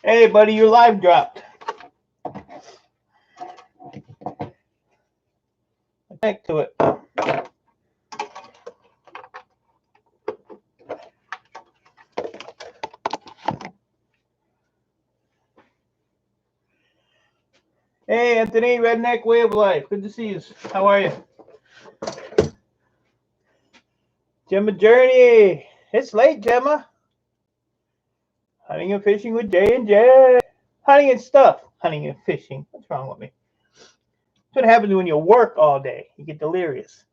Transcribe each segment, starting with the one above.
Hey, buddy, your live dropped. Back to it. Hey, Anthony, Redneck Way of Life. Good to see you. How are you? Gemma Journey. It's late, Gemma. Hunting and fishing with Jay and Jay. Hunting and stuff. Hunting and fishing. What's wrong with me? That's what happens when you work all day. You get delirious.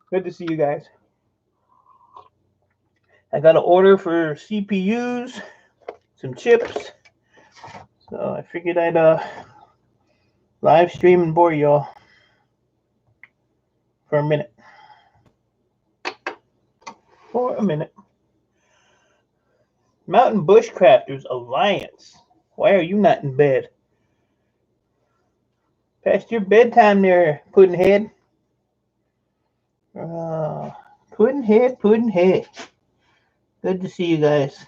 Good to see you guys. I got an order for CPUs, some chips. So I figured I'd live stream and bore y'all for a minute. Mountain Bushcrafters Alliance. Why are you not in bed? Past your bedtime there, Puddinhead. Puddinhead. Good to see you guys.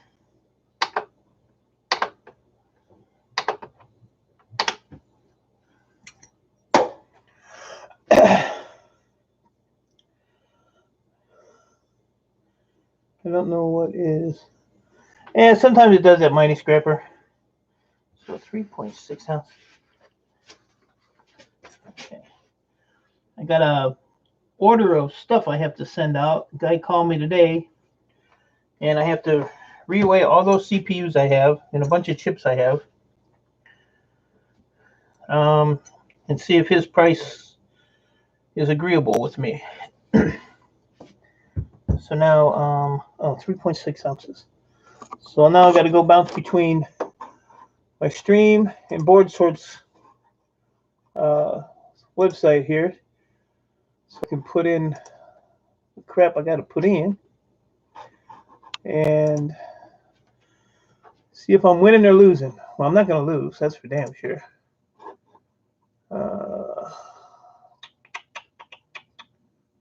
I don't know what is. And sometimes it does that mighty scrapper. So 3.6 ounce. Okay. I got a order of stuff I have to send out. A guy called me today, and I have to reweigh all those CPUs I have and a bunch of chips I have, and see if his price is agreeable with me. So now, 3.6 ounces. So now I got to go bounce between my stream and Board Sorts website here, so I can put in the crap I got to put in and see if I'm winning or losing. Well, I'm not going to lose. That's for damn sure.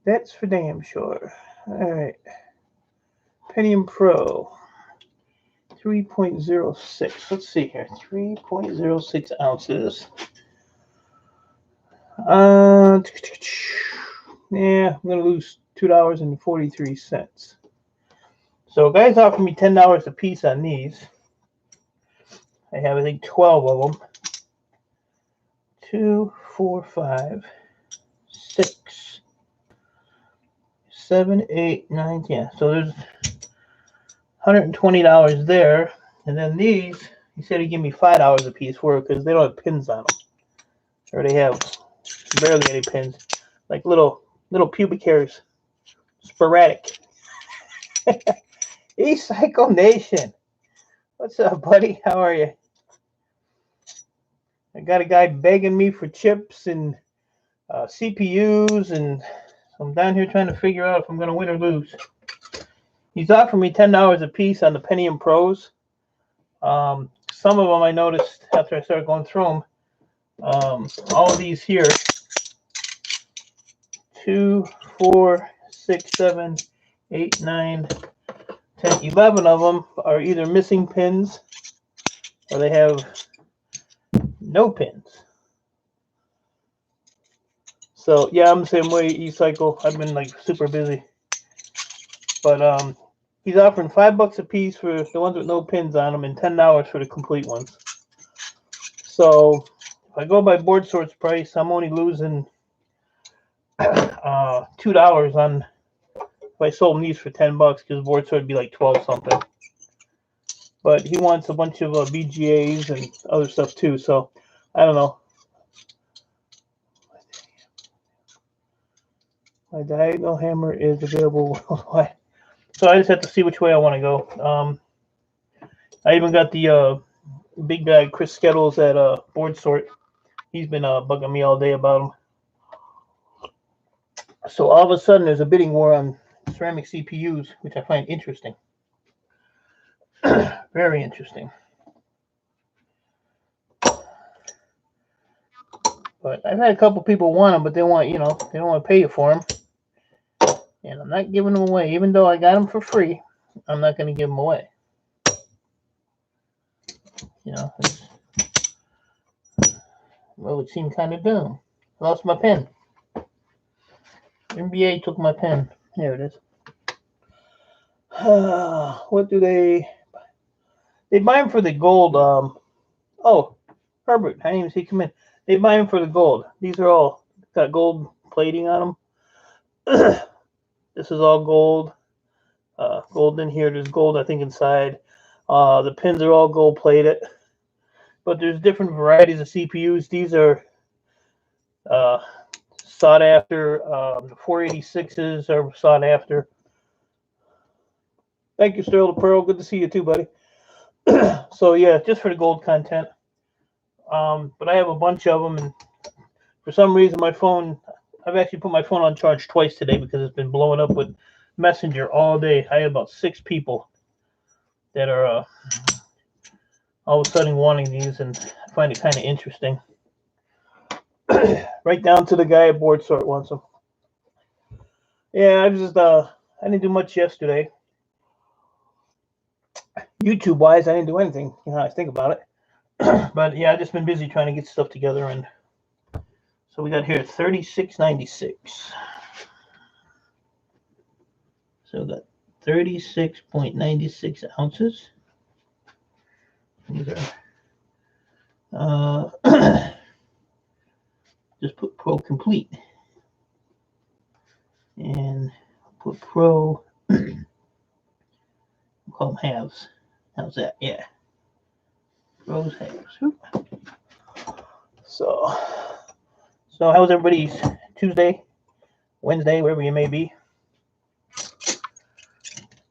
That's for damn sure. All right. Pentium Pro 3.06. Let's see here. 3.06 ounces. Yeah, I'm going to lose $2.43. So guys offered me $10 a piece on these. I have, I think, 12 of them. 2, 4, 5, 6, 7, 8, 9, 10. So there's $120 there. And then these, he said he'd give me $5 a piece for it because they don't have pins on them. Or they have barely any pins. Like little pubic hairs. Sporadic. E-Cycle Nation. What's up, buddy? How are you? I got a guy begging me for chips and CPUs, and I'm down here trying to figure out if I'm going to win or lose. He's offering me $10 a piece on the Pentium Pros. Some of them I noticed after I started going through them. All of these here, 2, 4, 6, 7, 8, 9, 10, 11 of them are either missing pins or they have no pins. So yeah, I'm the same way, E-Cycle. I've been like super busy. But he's offering $5 a piece for the ones with no pins on them and $10 for the complete ones. So if I go by Board Sorts price, I'm only losing $2 on if I sold these for $10 because Board Sort would be like 12 something. But he wants a bunch of VGAs and other stuff too. So I don't know. My diagonal hammer is available worldwide. So I just have to see which way I want to go. I even got the big guy Chris Skettles at Board Sort. He's been bugging me all day about them. So all of a sudden there's a bidding war on ceramic CPUs, which I find interesting. Very interesting. But I've had a couple people want them, but they want, they don't want to pay you for them. And I'm not giving them away. Even though I got them for free, I'm not going to give them away. You know, well, it seemed kind of dumb. I lost my pen. NBA took my pen. There it is. What do they buy them for the gold? Oh, Herbert, I didn't even see you come in. They buy them for the gold. These are all got gold plating on them. This is all gold. Gold in here. There's gold, I think, inside. The pins are all gold plated. But there's different varieties of CPUs. These are sought after. The 486s are sought after. Thank you, Sterling Pearl. Good to see you too, buddy. So yeah, just for the gold content. But I have a bunch of them, and for some reason my phone, I've actually put my phone on charge twice today because it's been blowing up with Messenger all day. I have about 6 people that are all of a sudden wanting these, and I find it kind of interesting. Right down to the guy at Board Sort wants them. Yeah, I didn't do much yesterday. YouTube wise, I didn't do anything. You know, I think about it. But yeah, I've just been busy trying to get stuff together, and so we got here $36.96. So we got 36.96 ounces. These are just put Pro Complete, and put Pro. We'll call them halves. How's that? Yeah. Pro's halves. So how's everybody's Tuesday, Wednesday, wherever you may be?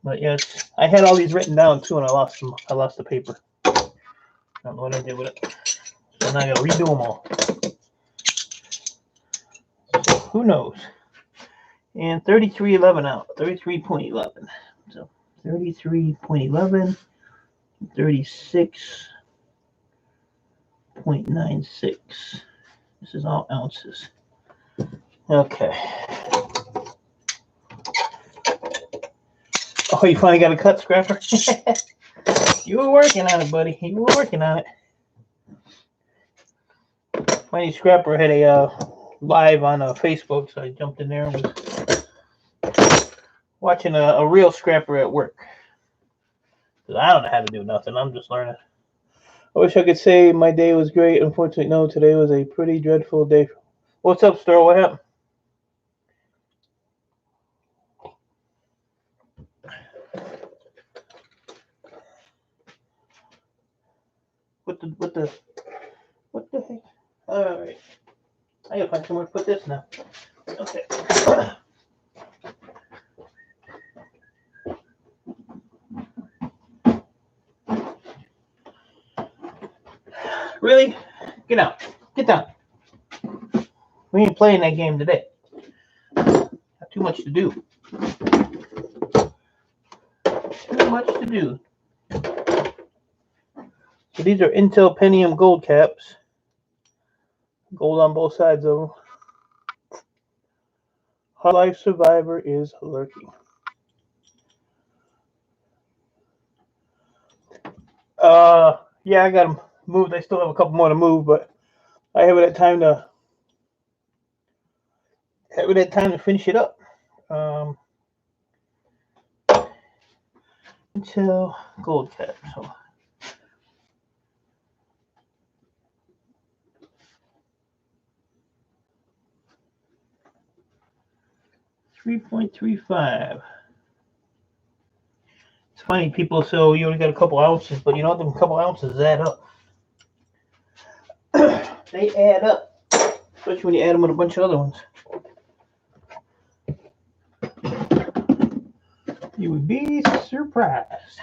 But yes, I had all these written down too, and I lost them. I lost the paper. I don't know what I did with it. So now I gotta redo them all. So who knows? And 33.11 out. 33.11. So 33.11. 36.96. This is all ounces. Okay. Oh, you finally got a cut, Scrapper? You were working on it, buddy. You were working on it. Funny, Scrapper had a live on Facebook, so I jumped in there and was watching a real Scrapper at work. Because I don't know how to do nothing. I'm just learning. I wish I could say my day was great. Unfortunately, no. Today was a pretty dreadful day. What's up, Sterl? What happened? What the heck? All right. I gotta find somewhere to put this now. Okay. Really? Get out. Get down. We ain't playing that game today. Got too much to do. Too much to do. So these are Intel Pentium gold caps. Gold on both sides of them. Half-Life Survivor is lurking. Yeah, I got them moved. I still have a couple more to move, but I haven't had time to finish it up. Intel gold cap. So 3.35. It's funny, people say, oh, you only got a couple ounces, but you know, them couple ounces add up. They add up, especially when you add them with a bunch of other ones. You would be surprised.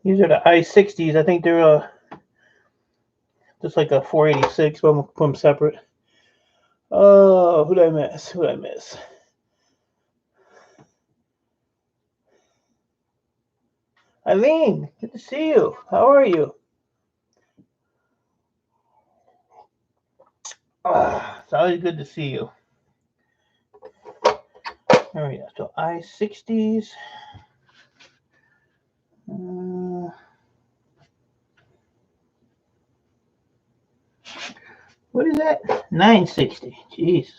These are the i60s. I think they're just like a 486, but I'm gonna put them separate. Oh, who did I miss? Who did I miss? Eileen, good to see you. How are you? It's always good to see you. There we go. So i60s. What is that? 960. Jesus.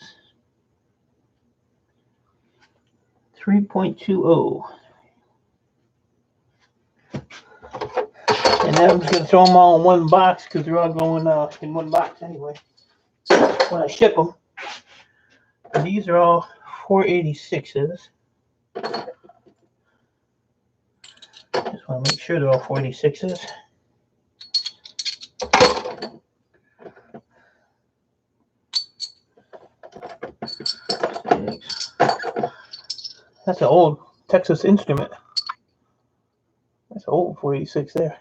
3.20. And then I'm just going to throw them all in one box because they're all going in one box anyway when I ship them. And these are all 486s. Just want to make sure they're all 486s. That's an old Texas Instrument. That's an old 486 there.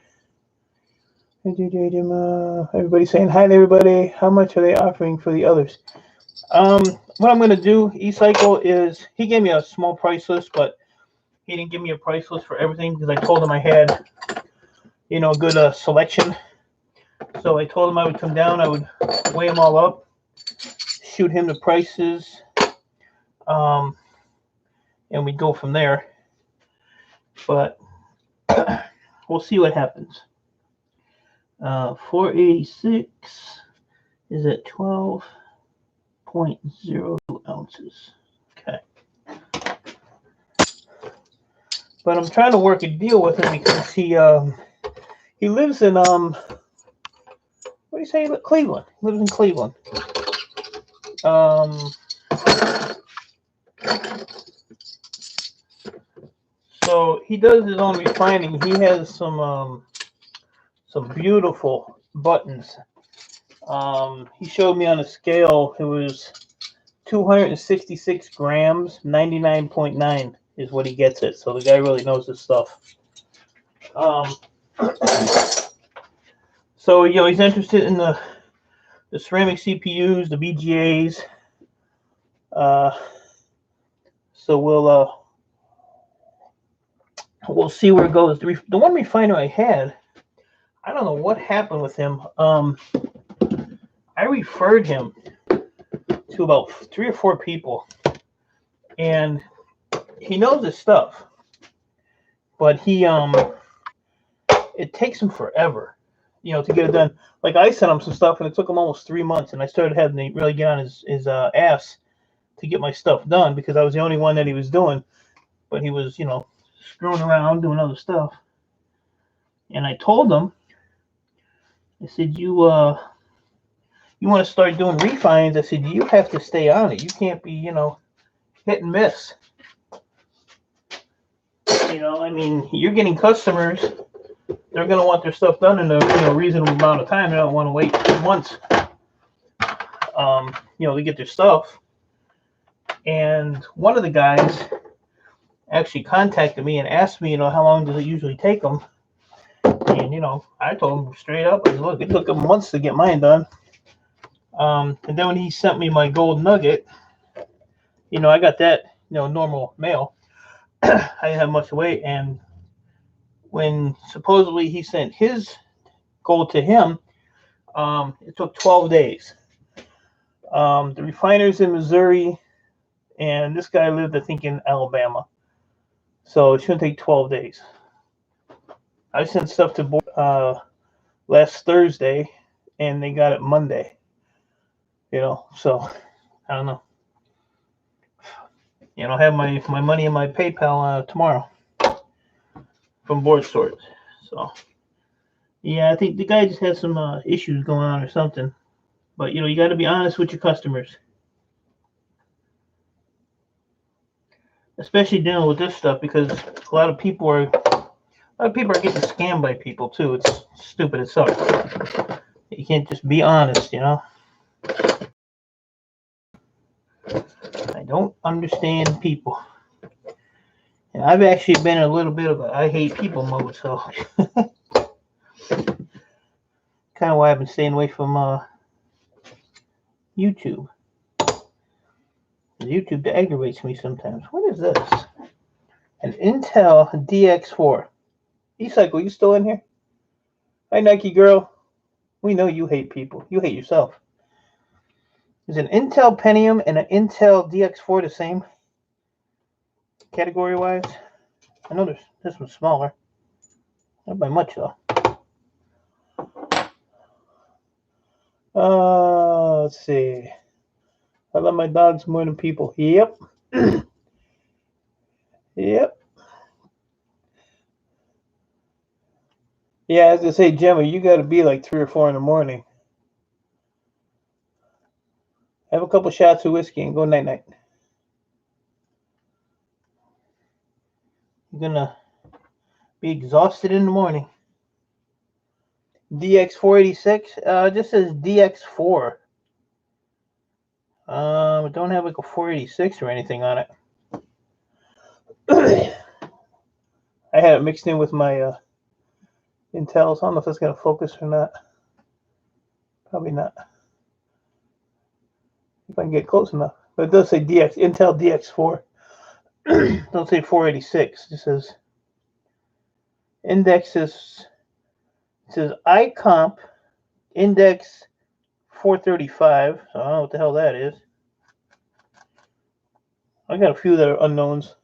Everybody saying hi to everybody. How much are they offering for the others? What I'm going to do, eCycle, is he gave me a small price list, but he didn't give me a price list for everything because I told him I had, a good selection. So I told him I would come down, I would weigh them all up, shoot him the prices, and we'd go from there. But we'll see what happens. 486 is at 12.02 ounces. Okay. But I'm trying to work a deal with him because he lives in what do you say? Cleveland. He lives in Cleveland. So he does his own refining. He has some beautiful buttons. He showed me on a scale. It was 266 grams, 99.9 is what he gets it. So the guy really knows his stuff. So he's interested in the ceramic CPUs, the BGAs. So we'll see where it goes. The one refiner I had, I don't know what happened with him. I referred him to about 3 or 4 people, and he knows his stuff, but it takes him forever, to get it done. Like I sent him some stuff, and it took him almost 3 months, and I started having to really get on his ass to get my stuff done because I was the only one that he was doing, but he was, screwing around doing other stuff. And I told him, I said, you want to start doing refines? I said, you have to stay on it. You can't be, hit and miss. I mean, you're getting customers. They're going to want their stuff done in a reasonable amount of time. They don't want to wait months, to get their stuff. And one of the guys actually contacted me and asked me, how long does it usually take them? And, I told him straight up, I said, look, it took them months to get mine done. And then when he sent me my gold nugget, I got that, normal mail. I didn't have much to wait. And when supposedly he sent his gold to him, it took 12 days. The refiner's in Missouri, and this guy lived, I think, in Alabama. So it shouldn't take 12 days. I sent stuff to last Thursday, and they got it Monday. So I don't know. I'll have my money in my PayPal tomorrow from Board Sorts. So yeah, I think the guy just has some issues going on or something. But you got to be honest with your customers, especially dealing with this stuff, because a lot of people are getting scammed by people too. It's stupid. It sucks. You can't just be honest, I don't understand people. And I've actually been in a little bit of a I hate people mode, so kind of why I've been staying away from YouTube. YouTube aggravates me sometimes. What is this? An Intel DX4. E-Cycle, you still in here? Hi, Nike girl. We know you hate people. You hate yourself. Is an Intel Pentium and an Intel DX4 the same? Category-wise? I know this one's smaller. Not by much, though. Let's see. I love my dogs more than people. Yep. Yep. Yeah, I was gonna say, Gemma, you gotta be like 3 or 4 in the morning. Have a couple shots of whiskey and go night-night. You're gonna be exhausted in the morning. DX486, just says DX4. It don't have like a 486 or anything on it. I had it mixed in with my Intels. I don't know if that's gonna focus or not. Probably not. If I can get close enough. But it does say Intel DX4. Don't say 486. It says indexes. It says iComp index 435. So I don't know what the hell that is. I got a few that are unknowns.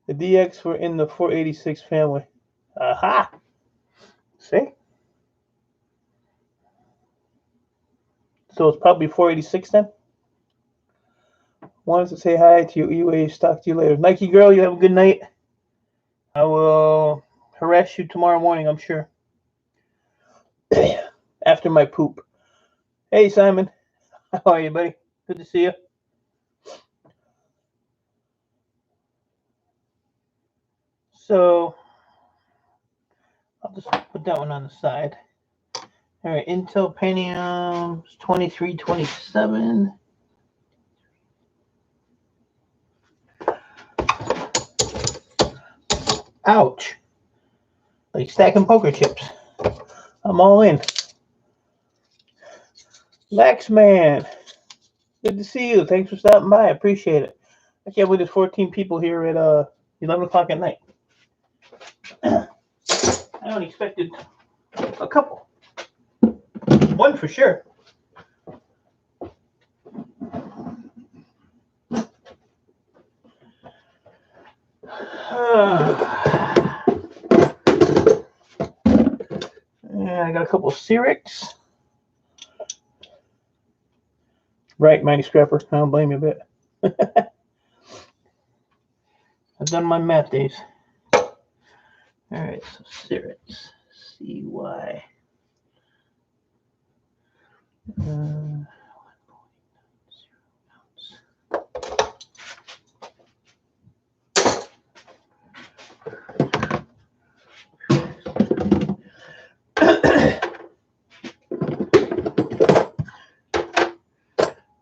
The DX were in the 486 family. Aha! See? So it's probably 486 then? Wanted to say hi to you. EUA, talk to you later. Nike girl, you have a good night. I will harass you tomorrow morning, I'm sure. After my poop. Hey, Simon. How are you, buddy? Good to see you. So, I'll just put that one on the side. All right, Intel Pentium 2327. Ouch. Like stacking poker chips. I'm all in. Laxman. Good to see you. Thanks for stopping by. I appreciate it. I can't believe there's 14 people here at 11 o'clock at night. I only expected a couple. One for sure. And I got a couple of Cyrix. Right, Mighty Scrapper. I don't blame you a bit. I've done my math days. All right, so Cyrix. CY.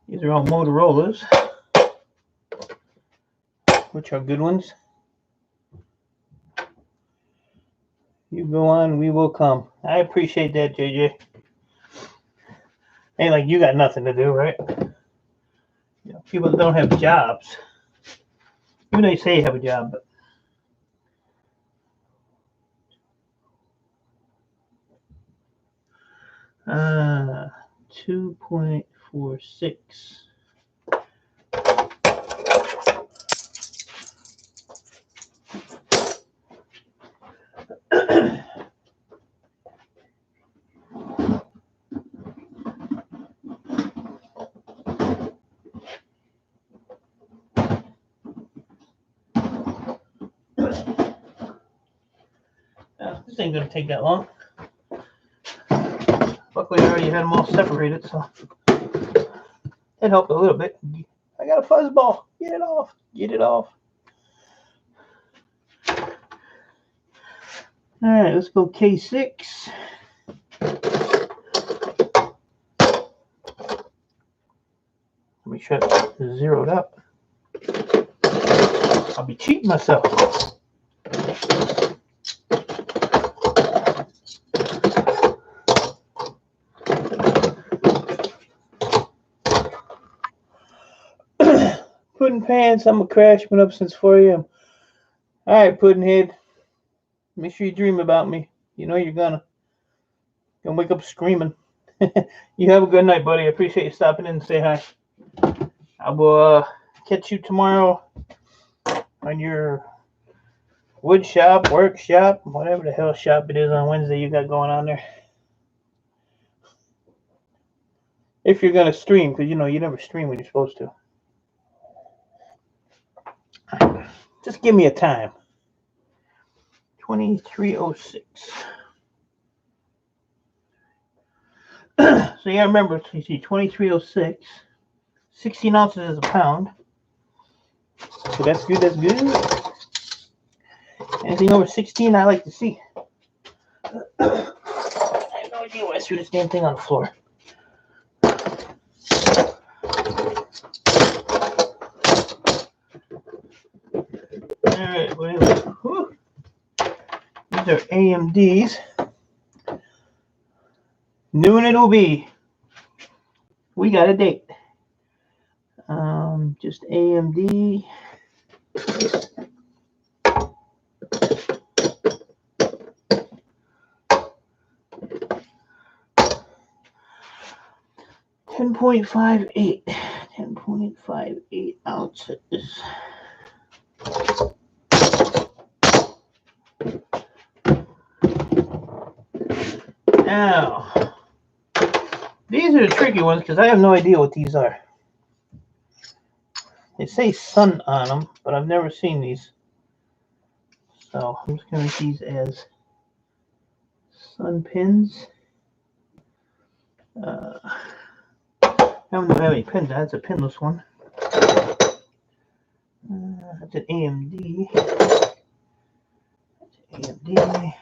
These are all Motorola's, which are good ones. You go on, we will come. I appreciate that, JJ. Ain't like you got nothing to do, right? You know, people that don't have jobs. Even though you say you have a job, but uh, 2.46. This ain't gonna take that long. Luckily, I already had them all separated, so it helped a little bit. I got a fuzzball. Get it off. Get it off. All right, let's go K6. Let me sure it's zeroed up. I'll be cheating myself. Pudding Pants, I'm a crash. Been up since 4 a.m. All right, Puddinghead. Make sure you dream about me. You know you're gonna wake up screaming. You have a good night, buddy. I appreciate you stopping in and say hi. I will catch you tomorrow on your wood shop, workshop, whatever the hell shop it is on Wednesday you got going on there. If you're gonna stream, because you know you never stream when you're supposed to. Just give me a time. 23:06. So yeah, remember, you see 23:06. 16 ounces is a pound. So that's good, that's good. Anything over 16 I like to see. I have no idea why I threw this damn thing on the floor. Alright, well, these are AMDs. Noon it'll be. We got a date. Just AMD. .58 ounces. Now, these are the tricky ones because I have no idea what these are. They say sun on them, but I've never seen these. So I'm just going to make these as sun pins. I don't have any pins. That's a pinless one. That's an AMD. That's an AMD.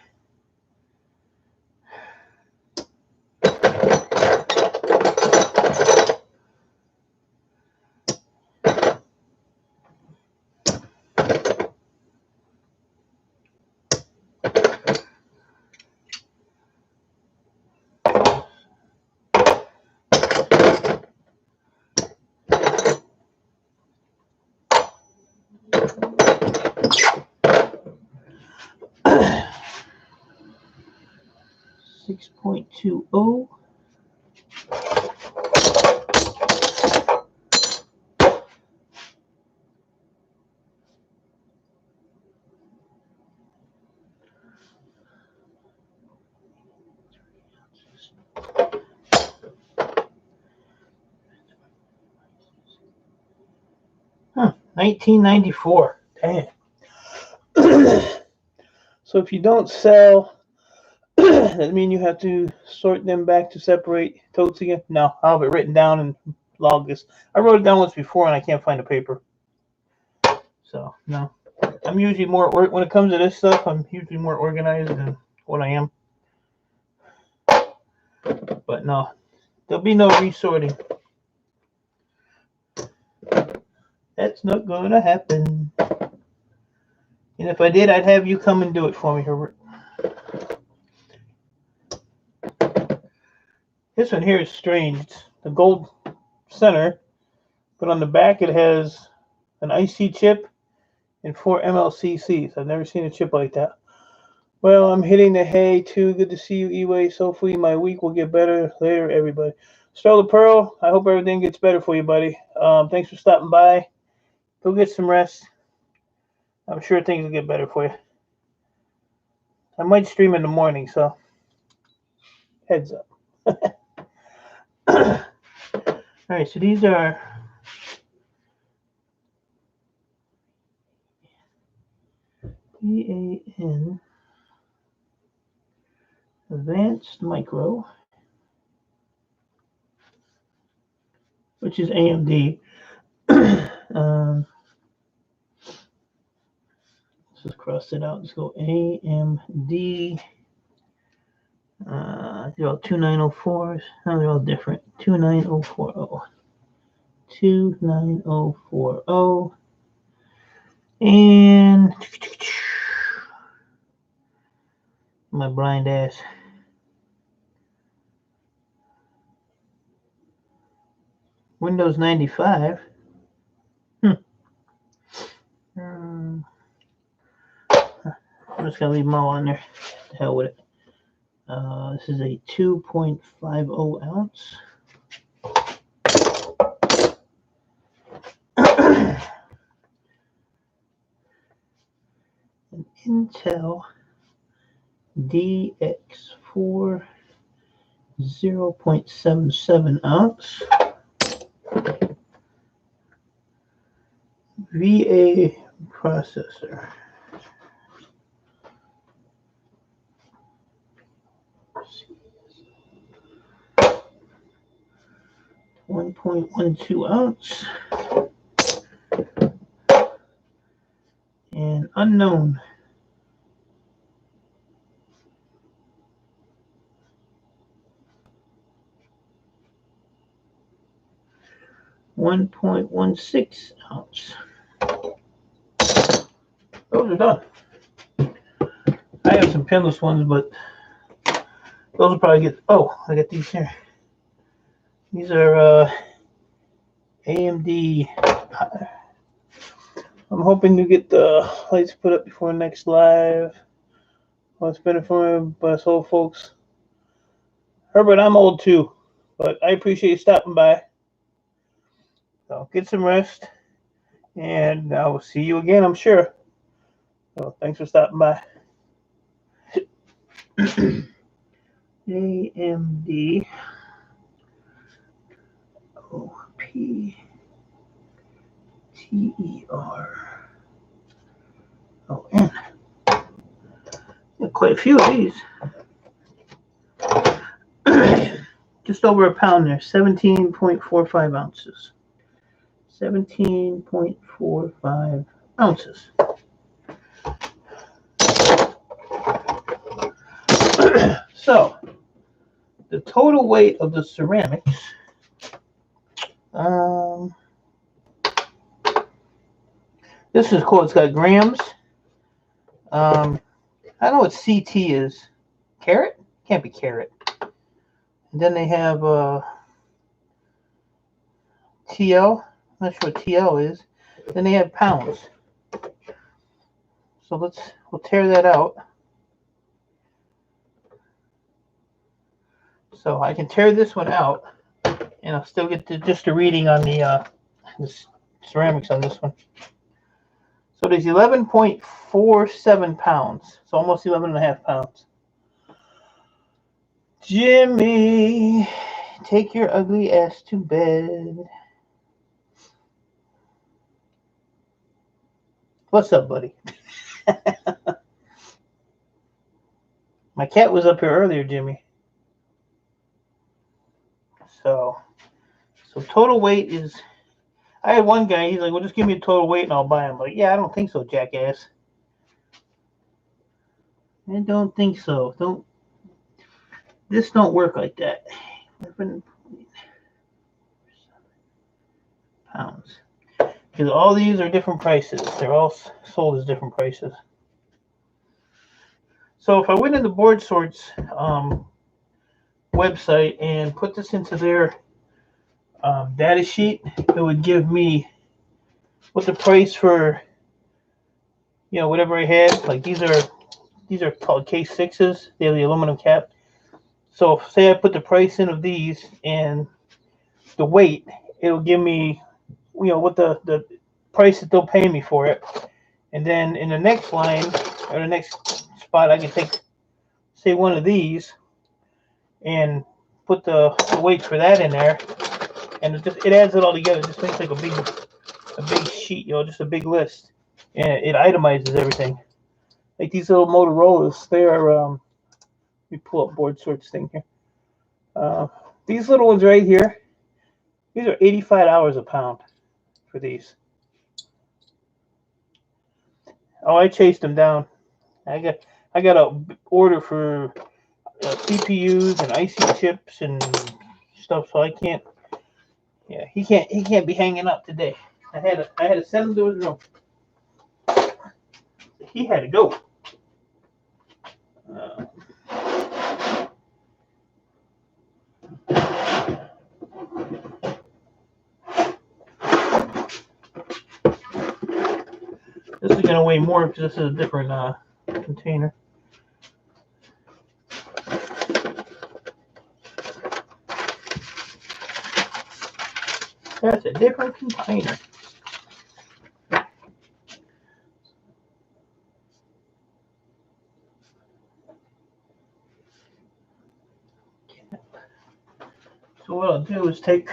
.20. Huh, 1994. Damn. So if you don't sell, that mean you have to sort them back to separate totes again? No, I'll have it written down and log this. I wrote it down once before and I can't find the paper. So, no. I'm usually more, when it comes to this stuff, I'm usually more organized than what I am. But no, there'll be no resorting. That's not going to happen. And if I did, I'd have you come and do it for me, Herbert. This one here is strange. It's the gold center, but on the back it has an IC chip and 4 MLCCs. I've never seen a chip like that. Well, I'm hitting the hay too. Good to see you, E-Waste. Hopefully my week will get better later, everybody. Stellar Pearl, I hope everything gets better for you, buddy. Thanks for stopping by. Go get some rest. I'm sure things will get better for you. I might stream in the morning, so heads up. All right, so these are EAN Advanced Micro, which is AMD. Let's just cross it out. Let's go AMD. They're all 2904s. No, they're all different. 29040. 29040. And my blind ass. Windows 95. I'm just gonna leave them all on there. The hell with it. This is a 2.50 ounce. An Intel DX4 0.77 ounce. VA processor. 1.12 ounce. And unknown. .16 ounce. Those are done. I have some pinless ones, but those will probably get. Oh, I got these here. These are AMD. I'm hoping to get the lights put up before next live. Well, it's been informed by us old folks. Herbert, I'm old too, but I appreciate you stopping by. So get some rest, and I will see you again, I'm sure. So thanks for stopping by. AMD OPTERON. Quite a few of these. Just over a pound there. 17.45 ounces. 17.45 ounces. So, the total weight of the ceramics. This is cool. It's got grams. I don't know what CT is. Carat? Can't be carat. And then they have TL. I'm not sure what TL is. Then they have pounds. So we'll tear that out. So I can tear this one out, and I'll still get just a reading on the ceramics on this one. So there's 11.47 pounds. So almost 11.5 pounds. Jimmy, take your ugly ass to bed. What's up, buddy? My cat was up here earlier, Jimmy. So total weight is, I had one guy, he's like, well, just give me a total weight and I'll buy him. I'm like, yeah, I don't think so, jackass. I don't think so. This don't work like that. 11 pounds. Because all these are different prices. They're all sold as different prices. So if I went into Board Sorts website and put this into their data sheet, it would give me what the price for, whatever I had. Like these are called K6s. They have the aluminum cap. So say I put the price in of these and the weight, it'll give me, what the price that they'll pay me for it. And then in the next line or the next spot, I can take, say, one of these and put the weight for that in there, and it adds it all together. It just makes like a big sheet, just a big list, and it itemizes everything. Like these little Motorola's, they are. Let me pull up Board Sorts thing here. These little ones right here, these are $85 a pound for these. Oh, I chased them down. I got an order for CPUs and IC chips and stuff, so I can't. Yeah, he can't be hanging up today. I had to send him to his room. he had to go. This is going to weigh more because this is a different container. That's a different container. So what I'll do is take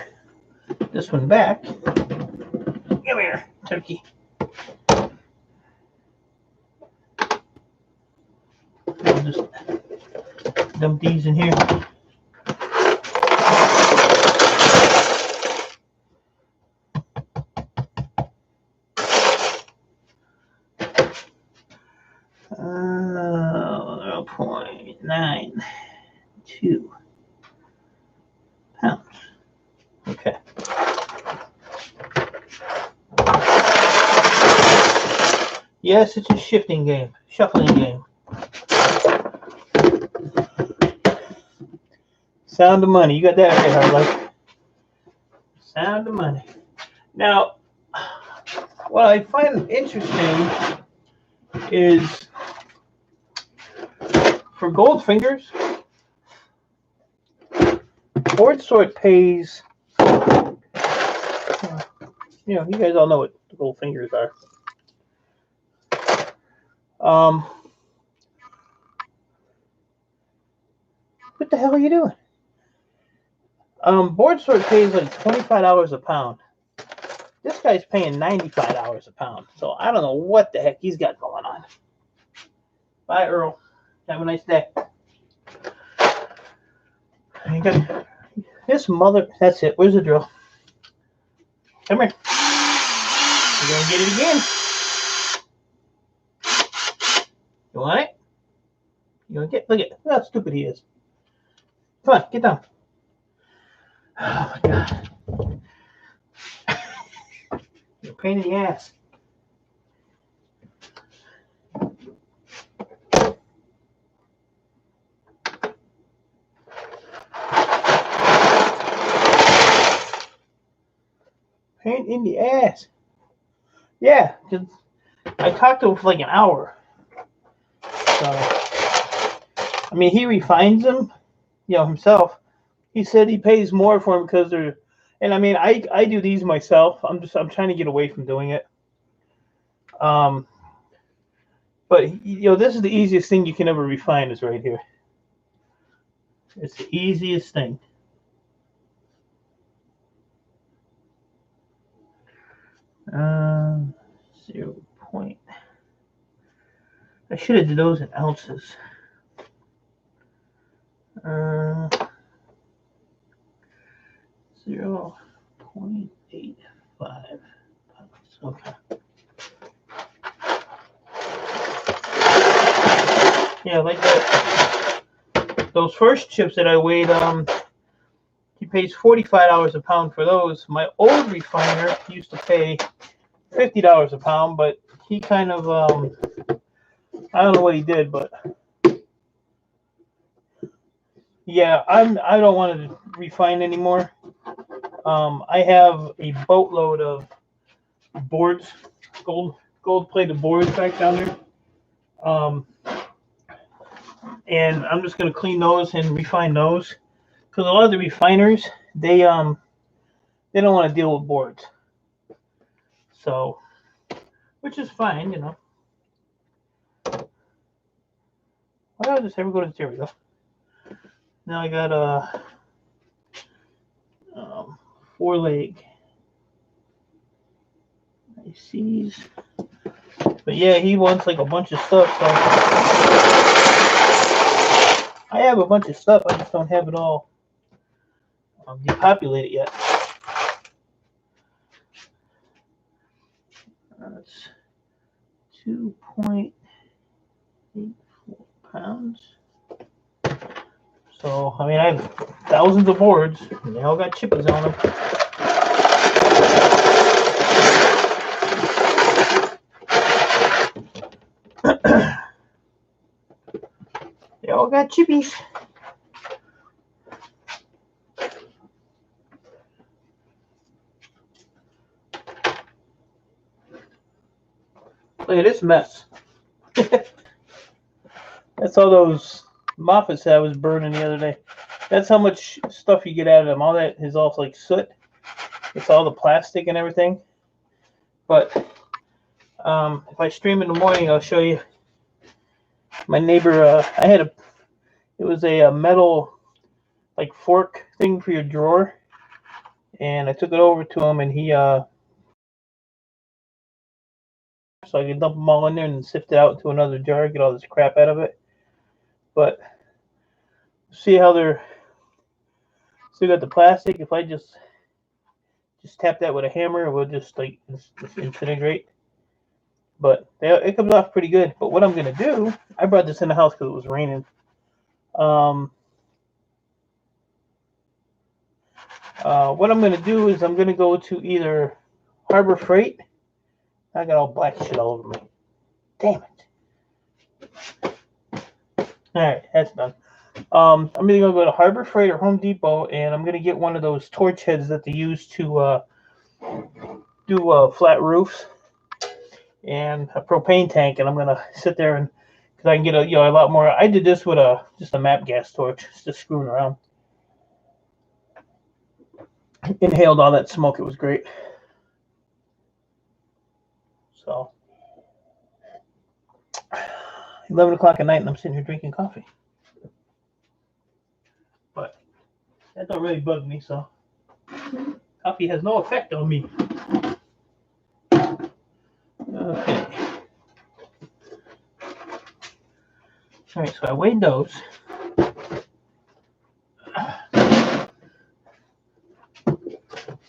this one back. Come here, turkey. I'll just dump these in here. .92 pounds. Okay. Yes, it's a shifting game, shuffling game. Sound of money. You got that right, Hardlife. Sound of money. Now, what I find interesting is for Goldfingers, Board Sort pays, you guys all know what the Goldfingers are. What the hell are you doing? Board Sort pays like $25 a pound. This guy's paying $95 a pound. So I don't know what the heck he's got going on. Bye, Earl. Have a nice day. You got this mother. That's it. Where's the drill? Come here. You're gonna get it again. You want it? You gonna get? Look how stupid he is. Come on, get down. Oh my God. You're a pain in the ass. Pain in the ass. Yeah, because I talked to him for like an hour. So, I mean, he refines them, himself. He said he pays more for them because they're, and I mean, I do these myself. I'm trying to get away from doing it. But this is the easiest thing you can ever refine is right here. It's the easiest thing. .0. I should have did those in ounces. 0.85 pounds. Okay. Yeah, like that. Those first chips that I weighed, he pays $45 a pound for those. My old refiner used to pay $50 a pound, but he kind of, I don't know what he did, but yeah, I don't want to refine anymore. I have a boatload of boards, gold-plated boards back down there. And I'm just gonna clean those and refine those, because a lot of the refiners they don't want to deal with boards. So, which is fine, Why don't I just ever go to there we go. Now I got a 4-leg ICs. But yeah, he wants like a bunch of stuff, so I have a bunch of stuff, I just don't have it all depopulated yet. That's 2.84 pounds. So, I mean, I have thousands of boards, and they all got chippers on them. all got chippies. Look at this mess. That's all those Moffats that I was burning the other day. That's how much stuff you get out of them. All that is also like soot. It's all the plastic and everything. But if I stream in the morning, I'll show you. My neighbor, it was a metal like fork thing for your drawer, and I took it over to him, and he so I could dump them all in there and sift it out into another jar, get all this crap out of it. But see how they're still got the plastic. If I just tap that with a hammer, it will just like disintegrate. But it comes off pretty good. But what I'm gonna do, I brought this in the house because it was raining. What I'm gonna do is I'm gonna go to either Harbor Freight. I got all black shit all over me. Damn it. Alright, that's done. I'm either gonna go to Harbor Freight or Home Depot, and I'm gonna get one of those torch heads that they use to do flat roofs, and a propane tank, and I'm gonna sit there and because I can get a lot more. I did this with just a MAP gas torch, just screwing around. Inhaled all that smoke. It was great. So 11 o'clock at night, and I'm sitting here drinking coffee. But that don't really bug me, so coffee has no effect on me. Okay. All right, so I weighed those.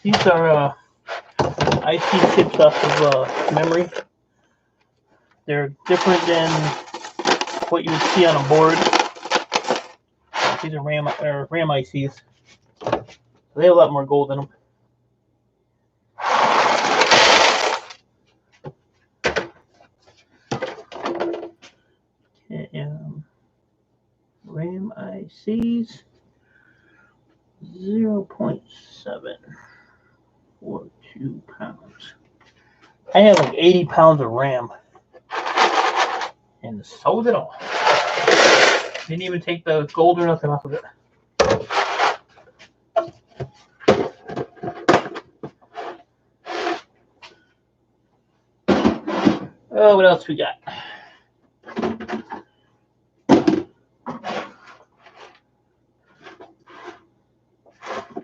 These are IC chips off of memory. They're different than what you would see on a board. These are RAM ICs. They have a lot more gold in them. RAM ICs 0.742 pounds. I have like 80 pounds of RAM and sold it all. Didn't even take the gold or nothing off of it. Oh, what else we got?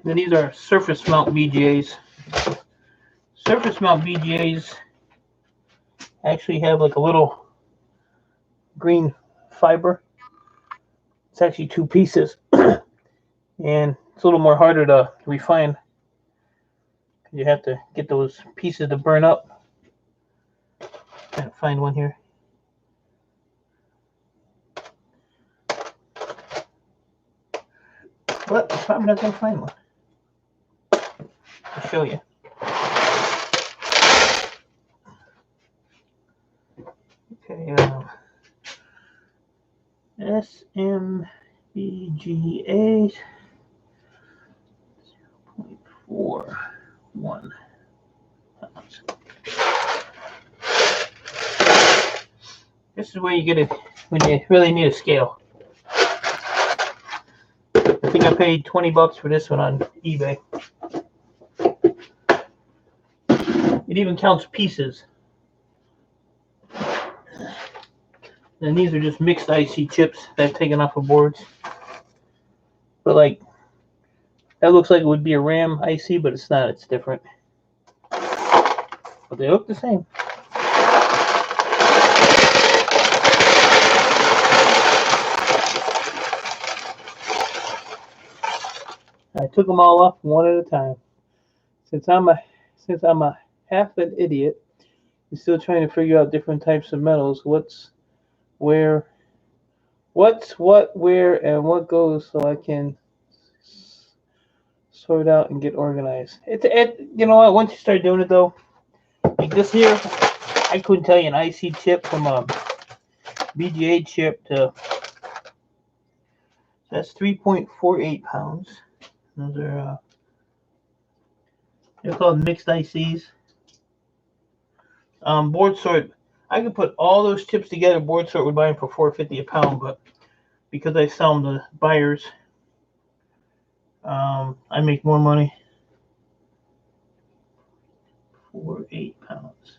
Then these are surface mount VGAs. Surface mount VGAs actually have like a little green fiber. It's actually two pieces, and it's a little more harder to refine. You have to get those pieces to burn up. Can't find one here. But I'm probably not gonna find one. I'll show you. Okay, SMVGA 0.41 pounds. This is where you get it when you really need a scale. I think I paid $20 for this one on eBay. It even counts pieces. And these are just mixed IC chips that I've taken off of boards. But like, that looks like it would be a RAM IC, but it's not. It's different. But they look the same. I took them all off one at a time. Since I'm a half an idiot, I'm still trying to figure out different types of metals. What's what, where, and what goes, so I can sort out and get organized. You know what? Once you start doing it though, like this here, I couldn't tell you an IC chip from a VGA chip to That's 3.48 pounds. Those are they're called mixed ICs. Board sort. I could put all those chips together. Board sort would buy them for $4.50 a pound, but because I sell them to buyers, I make more money. 4.8 pounds.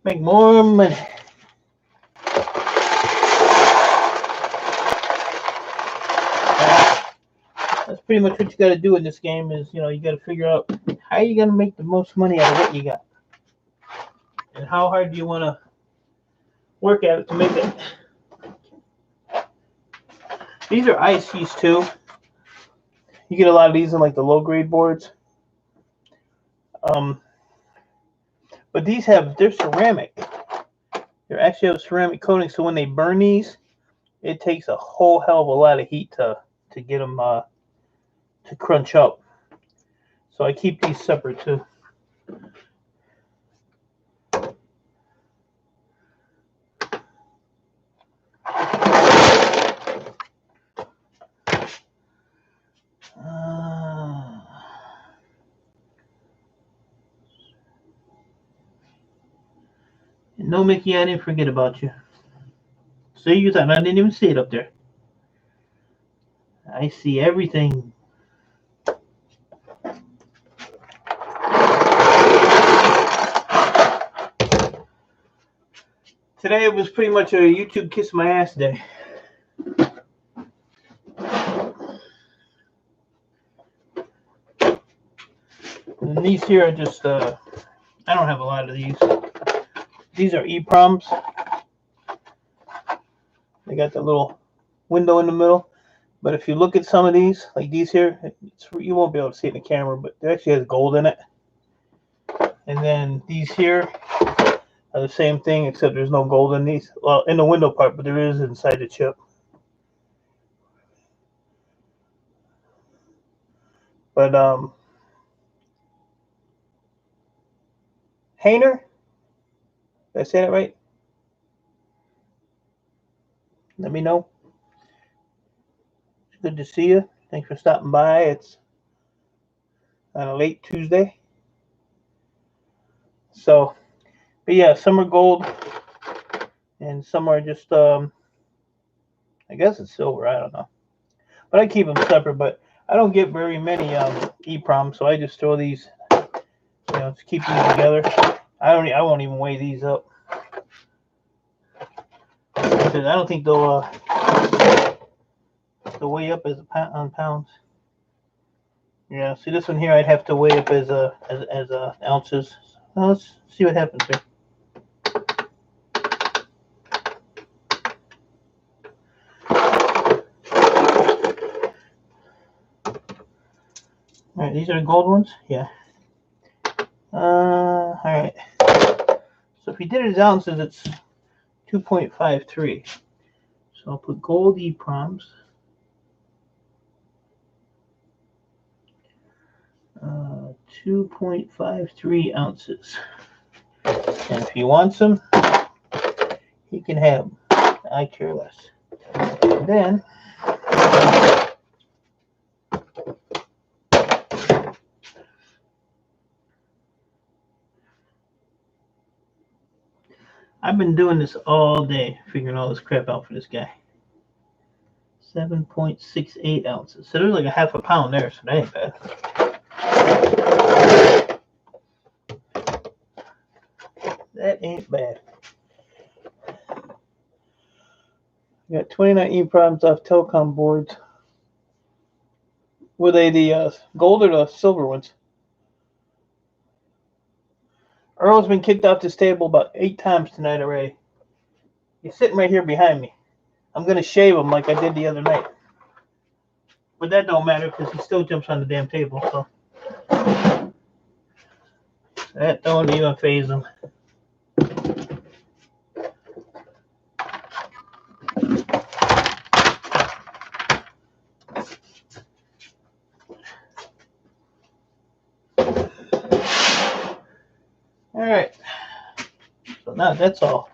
Make more money. That's pretty much what you got to do in this game. Is you got to figure out how you're gonna make the most money out of what you got, and how hard do you want to work at it to make it. These are ICs too. You get a lot of these in like the low grade boards. But these they're ceramic. They actually have ceramic coating, so when they burn these, it takes a whole hell of a lot of heat to get them to crunch up. So I keep these separate too. No, Mickey, I didn't forget about you. See, you thought I didn't even see it up there. I see everything. Today it was pretty much a YouTube kiss my ass day. And these here are just, I don't have a lot of these. These are EPROMs. They got the little window in the middle. But if you look at some of these, like these here, you won't be able to see it in the camera, but it actually has gold in it. And then these here are the same thing, except there's no gold in these. Well, in the window part, but there is inside the chip. But, Hayner, did I say that right? Let me know. It's good to see you. Thanks for stopping by. It's on a late Tuesday. So, but yeah, some are gold and some are just, I guess it's silver. I don't know. But I keep them separate, but I don't get very many EPROMs, so I just throw these, just keep these together. I won't even weigh these up. Because I don't think they'll weigh up as on pounds. Yeah, see this one here, I'd have to weigh up as ounces. Well, let's see what happens here. All right, these are the gold ones. Yeah. All right. So if you did it as ounces, it's 2.53. So I'll put gold EPROMs. 2.53 ounces. And if he wants them, he can have them. I care less. And then I've been doing this all day, figuring all this crap out for this guy. 7.68 ounces. So there's like a half a pound there, so that ain't bad. That ain't bad. You got 29 EPROMs off telecom boards. Were they the gold or the silver ones? Earl's been kicked off this table about 8 times tonight already. He's sitting right here behind me. I'm going to shave him like I did the other night. But that don't matter because he still jumps on the damn table. So that don't even faze him. All right. So now that's all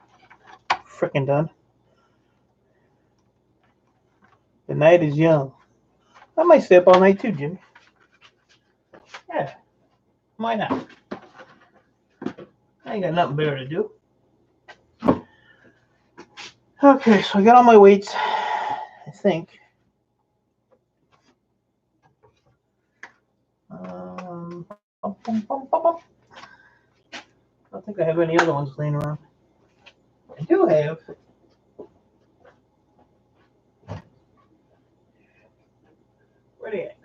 freaking done. The night is young. I might stay up all night too, Jimmy. Yeah, why not? I ain't got nothing better to do. Okay, so I got all my weights, I think. I don't think I have any other ones laying around. I do have. Where they at?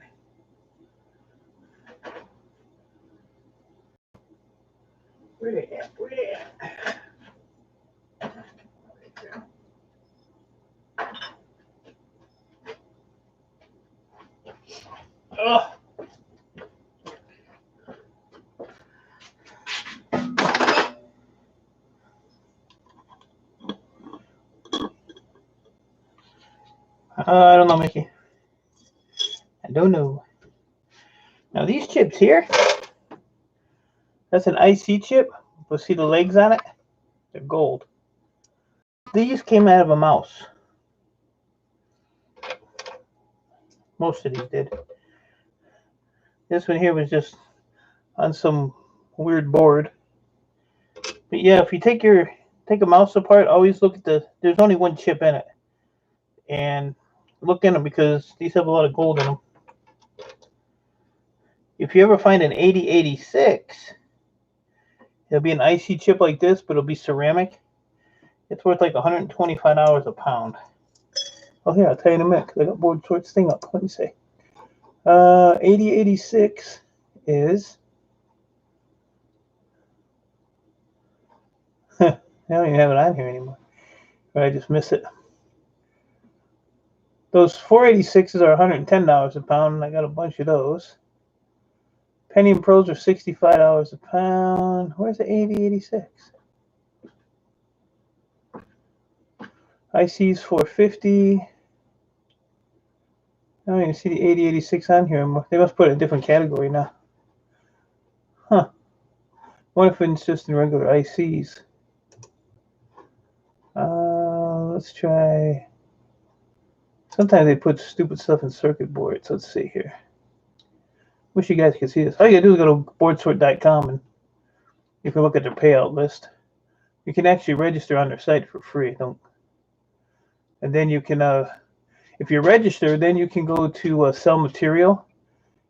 Where they at? Where they at? Oh. I don't know, Mickey. I don't know. Now these chips here, that's an IC chip. You'll see the legs on it. They're gold. These came out of a mouse. Most of these did. This one here was just on some weird board. But yeah, if you take a mouse apart, always look at there's only one chip in it. And look in them because these have a lot of gold in them. If you ever find an 8086, it'll be an IC chip like this, but it'll be ceramic. It's worth like $125 a pound. Oh, here, I'll tell you in a minute because I got board sorts thing up. Let me see. 8086 is. I don't even have it on here anymore. Or I just missed it. Those 486s are $110 a pound, and I got a bunch of those. Pentium Pros are $65 a pound. Where's the 8086? IC's $450. I don't even see the 8086 on here anymore. They must put it in a different category now. Huh. What if it's just in regular ICs? Let's try. Sometimes they put stupid stuff in circuit boards. Let's see here. Wish you guys could see this. All you gotta do is go to boardsort.com and you can look at their payout list. You can actually register on their site for free. And then you can, if you register, then you can go to sell material,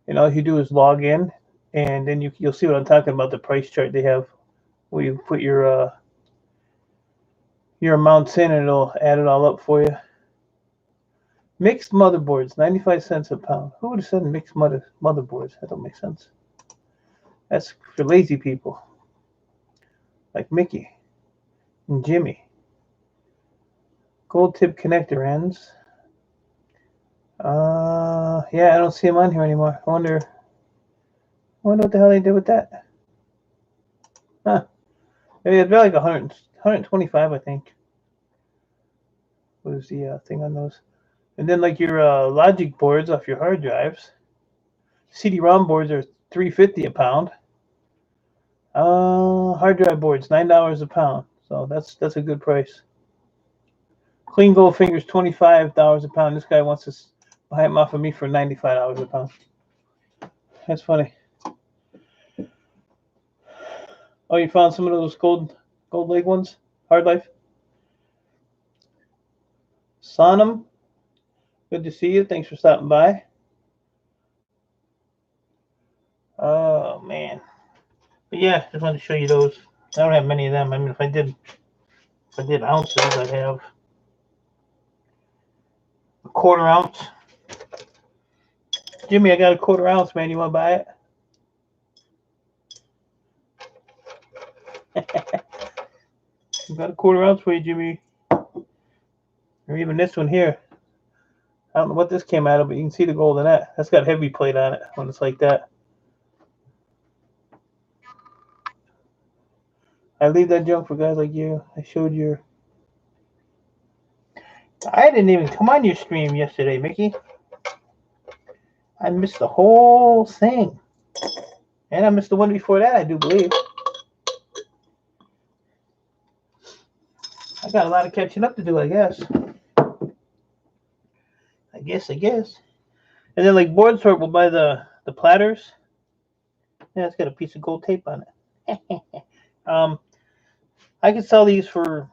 and all you do is log in, and then you'll see what I'm talking about. The price chart they have, where you put your amounts in, and it'll add it all up for you. Mixed motherboards, 95 cents a pound. Who would have said mixed motherboards? That don't make sense. That's for lazy people like Mickey and Jimmy. Gold tip connector ends. Yeah, I don't see them on here anymore. I wonder what the hell they did with that. Huh. Maybe it's like 125, I think. Was the thing on those. And then like your logic boards off your hard drives. CD-ROM boards are $3.50 a pound. Hard drive boards, $9 a pound. So that's a good price. Clean gold fingers, $25 a pound. This guy wants to buy them off of me for $95 a pound. That's funny. Oh, you found some of those gold leg ones? Hard life? Sonam, good to see you. Thanks for stopping by. Oh, man. But yeah, just wanted to show you those. I don't have many of them. I mean, if I did ounces, I'd have a 1/4 ounce. Jimmy, I got a 1/4 ounce, man. You want to buy it? I got a 1/4 ounce for you, Jimmy. Or even this one here. I don't know what this came out of, but you can see the gold in that. That's got heavy plate on it when it's like that. I leave that junk for guys like you. I showed your. I didn't even come on your stream yesterday, Mickey. I missed the whole thing. And I missed the one before that, I do believe. I got a lot of catching up to do, I guess. I guess. And then like Board Sort will buy the platters. Yeah, it's got a piece of gold tape on it. I could sell these for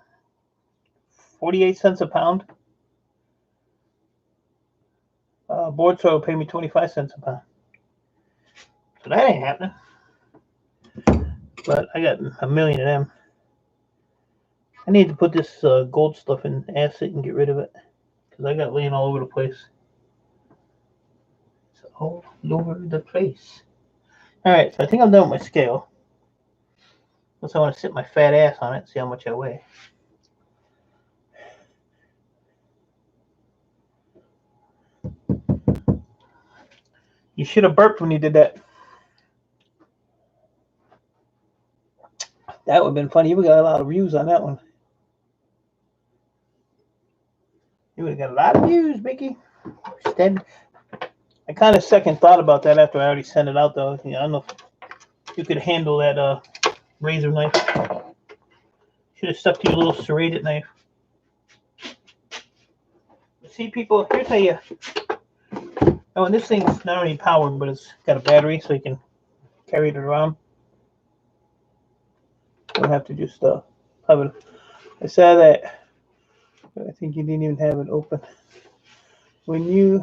48 cents a pound. Board Sort will pay me 25 cents a pound. So that ain't happening. But I got a million of them. I need to put this gold stuff in acid and get rid of it. Because I got it laying all over the place. It's all over the place. Alright, so I think I'm done with my scale. Unless I want to sit my fat ass on it and see how much I weigh. You should have burped when you did that. That would have been funny. You would have got a lot of views on that one. You would have got a lot of views, Mickey. I kind of second thought about that after I already sent it out, though. I don't know if you could handle that razor knife. Should have stuck to your little serrated knife. See, people, here's how you... Oh, and this thing's not only powered, but it's got a battery, so you can carry it around. You don't have to just have it. I saw that, but I think you didn't even have it open. When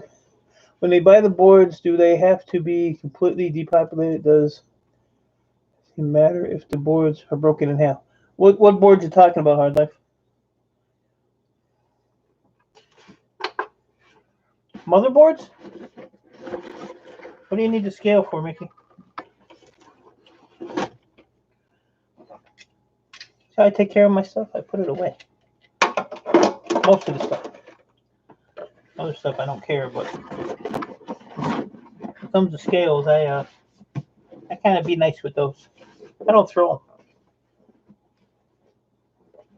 they buy the boards, do they have to be completely depopulated? Does it matter if the boards are broken in half? What boards are you talking about, Hard Life? Motherboards? What do you need the scale for, Mickey? So I take care of my stuff. I put it away. Most of the stuff. Other stuff I don't care, but when it comes to scales, I kind of be nice with those. I don't throw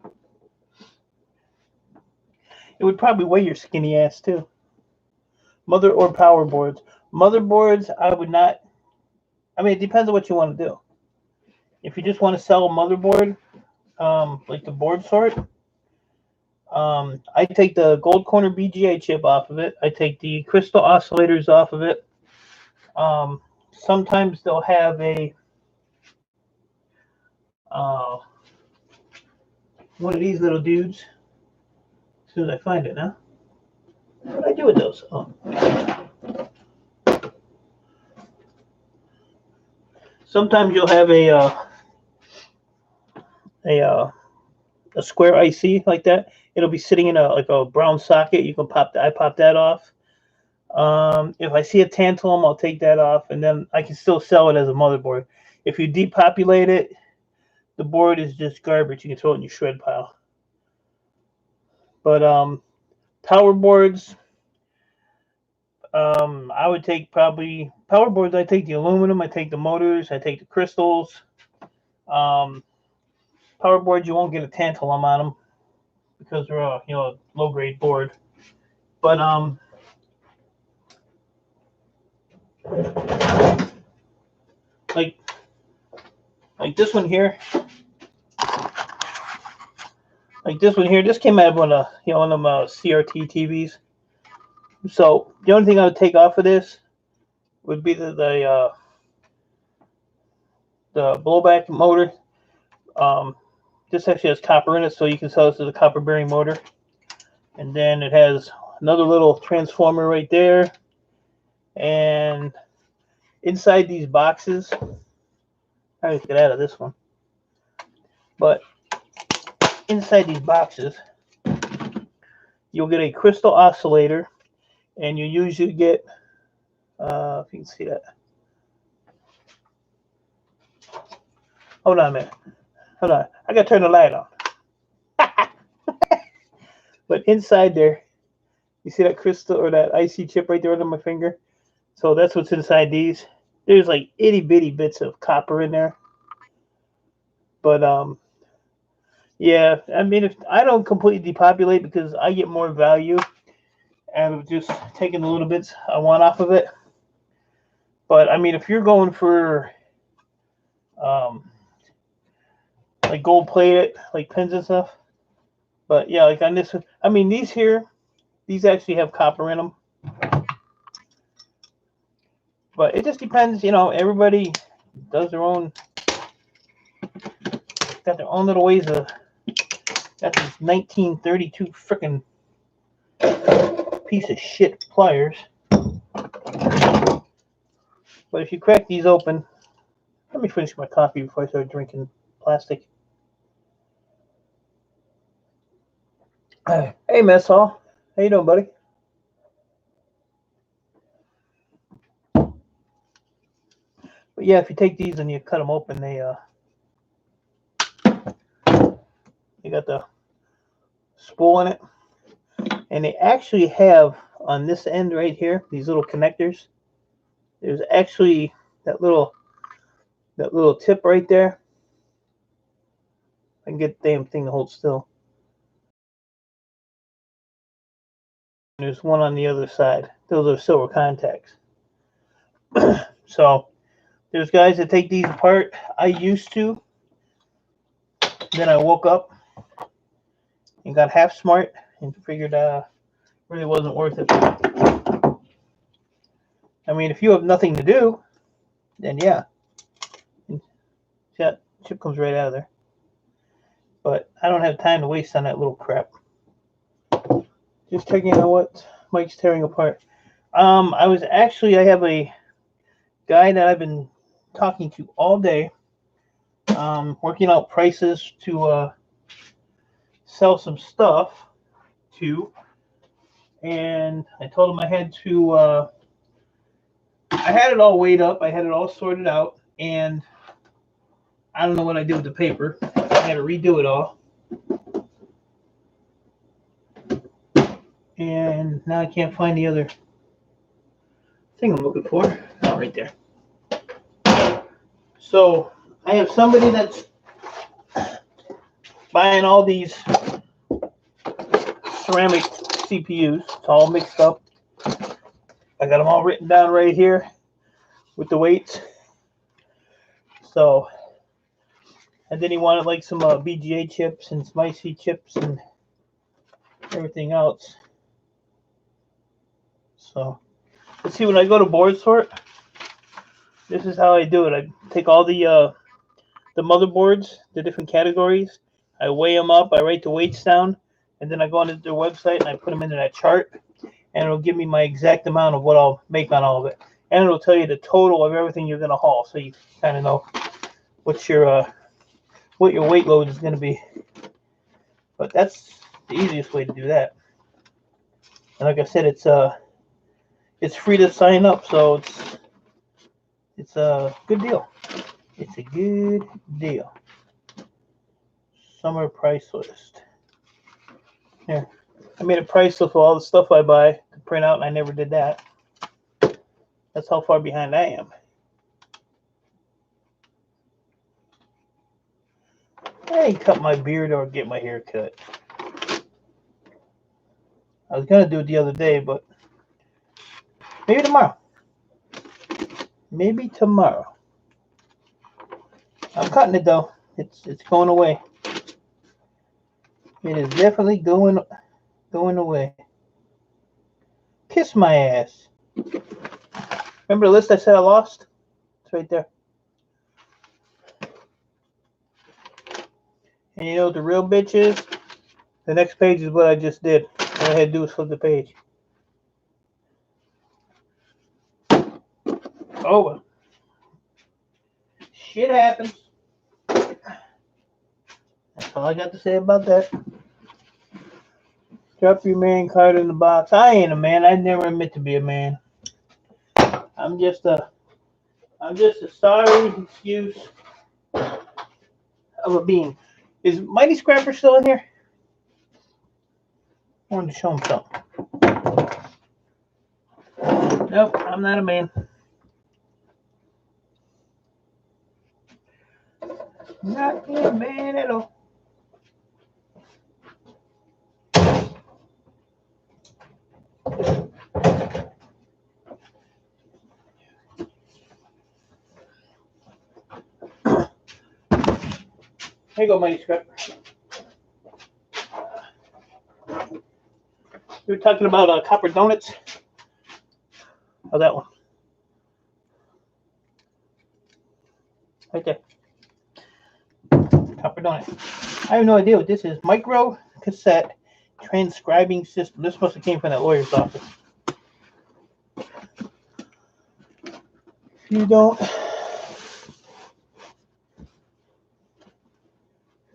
them. It would probably weigh your skinny ass too. Mother or power boards. Motherboards, I would not. I mean, it depends on what you want to do. If you just want to sell a motherboard, like the Board Sort, I take the Gold Corner BGA chip off of it. I take the crystal oscillators off of it. Sometimes they'll have a one of these little dudes. As soon as I find it now. What do I do with those? Oh. Sometimes you'll have a square IC like that. It'll be sitting in a brown socket. You can I pop that off. If I see a tantalum, I'll take that off, and then I can still sell it as a motherboard. If you depopulate it, the board is just garbage. You can throw it in your shred pile. But power boards, I would take probably power boards. I take the aluminum. I take the motors. I take the crystals. Power boards, you won't get a tantalum on them because they're a low grade board. But like this one here. Like this one here, this came out of one of them CRT TVs. So the only thing I would take off of this would be the blowback motor. This actually has copper in it, so you can sell this as a copper bearing motor. And then it has another little transformer right there. And inside these boxes, I can get out of this one. But inside these boxes, you'll get a crystal oscillator, and you usually get, if you can see that. Hold on a minute. Hold on. I got to turn the light on. But inside there, you see that crystal or that IC chip right there under my finger? So that's what's inside these. There's like itty bitty bits of copper in there. But yeah, I mean, if I don't completely depopulate because I get more value out of just taking the little bits I want off of it. But I mean, if you're going for like gold plated, like pins and stuff. But yeah, like on this, I mean, these actually have copper in them. But it just depends, you know, everybody does their own, got their own little ways of, got these 1932 frickin' piece of shit pliers. But if you crack these open, let me finish my coffee before I start drinking plastic. Hey, Mess Hall. How you doing, buddy? But yeah, if you take these and you cut them open, they got the spool in it, and they actually have on this end right here these little connectors. There's actually that little tip right there. I can get the damn thing to hold still. There's one on the other side. Those are silver contacts. So there's guys that take these apart. I used to. Then I woke up and got half smart and figured really wasn't worth it. I mean, if you have nothing to do, then yeah. That chip comes right out of there. But I don't have time to waste on that little crap. Just checking out what Mike's tearing apart. I have a guy that I've been talking to all day, working out prices to sell some stuff to, and I told him I had it all weighed up, I had it all sorted out, and I don't know what I did with the paper. I had to redo it all. And now I can't find the other thing I'm looking for. Oh, right there. So I have somebody that's buying all these ceramic CPUs. It's all mixed up. I got them all written down right here with the weights. So, and then he wanted like some BGA chips and some IC chips and everything else. So, let's see, when I go to board sort, this is how I do it. I take all the motherboards, the different categories, I weigh them up, I write the weights down, and then I go onto their website and I put them into that chart, and it'll give me my exact amount of what I'll make on all of it. And it'll tell you the total of everything you're going to haul, so you kind of know what your weight load is going to be. But that's the easiest way to do that. And like I said, it's free to sign up, so it's a good deal. It's a good deal. Summer price list. Here, I made a price list of all the stuff I buy to print out, and I never did that. That's how far behind I am. I ain't cut my beard or get my hair cut. I was gonna do it the other day, but maybe tomorrow. Maybe tomorrow. I'm cutting it though. It's going away. It is definitely going away. Kiss my ass. Remember the list I said I lost? It's right there. And you know what the real bitch is? The next page is what I just did. All I had to do was flip the page. Oh well. Shit happens. That's all I got to say about that. Drop your man card in the box. I ain't a man. I never admit to be a man. I'm just a sorry excuse of a being. Is Mighty Scrapper still in here? I wanted to show him something. Nope, I'm not a man. Not a man at all. Here you go, Mighty Scrapper. We were talking about copper donuts. Oh, that one. Right there. Copper donut. I have no idea what this is. Micro cassette transcribing system. This must have came from that lawyer's office. If you don't,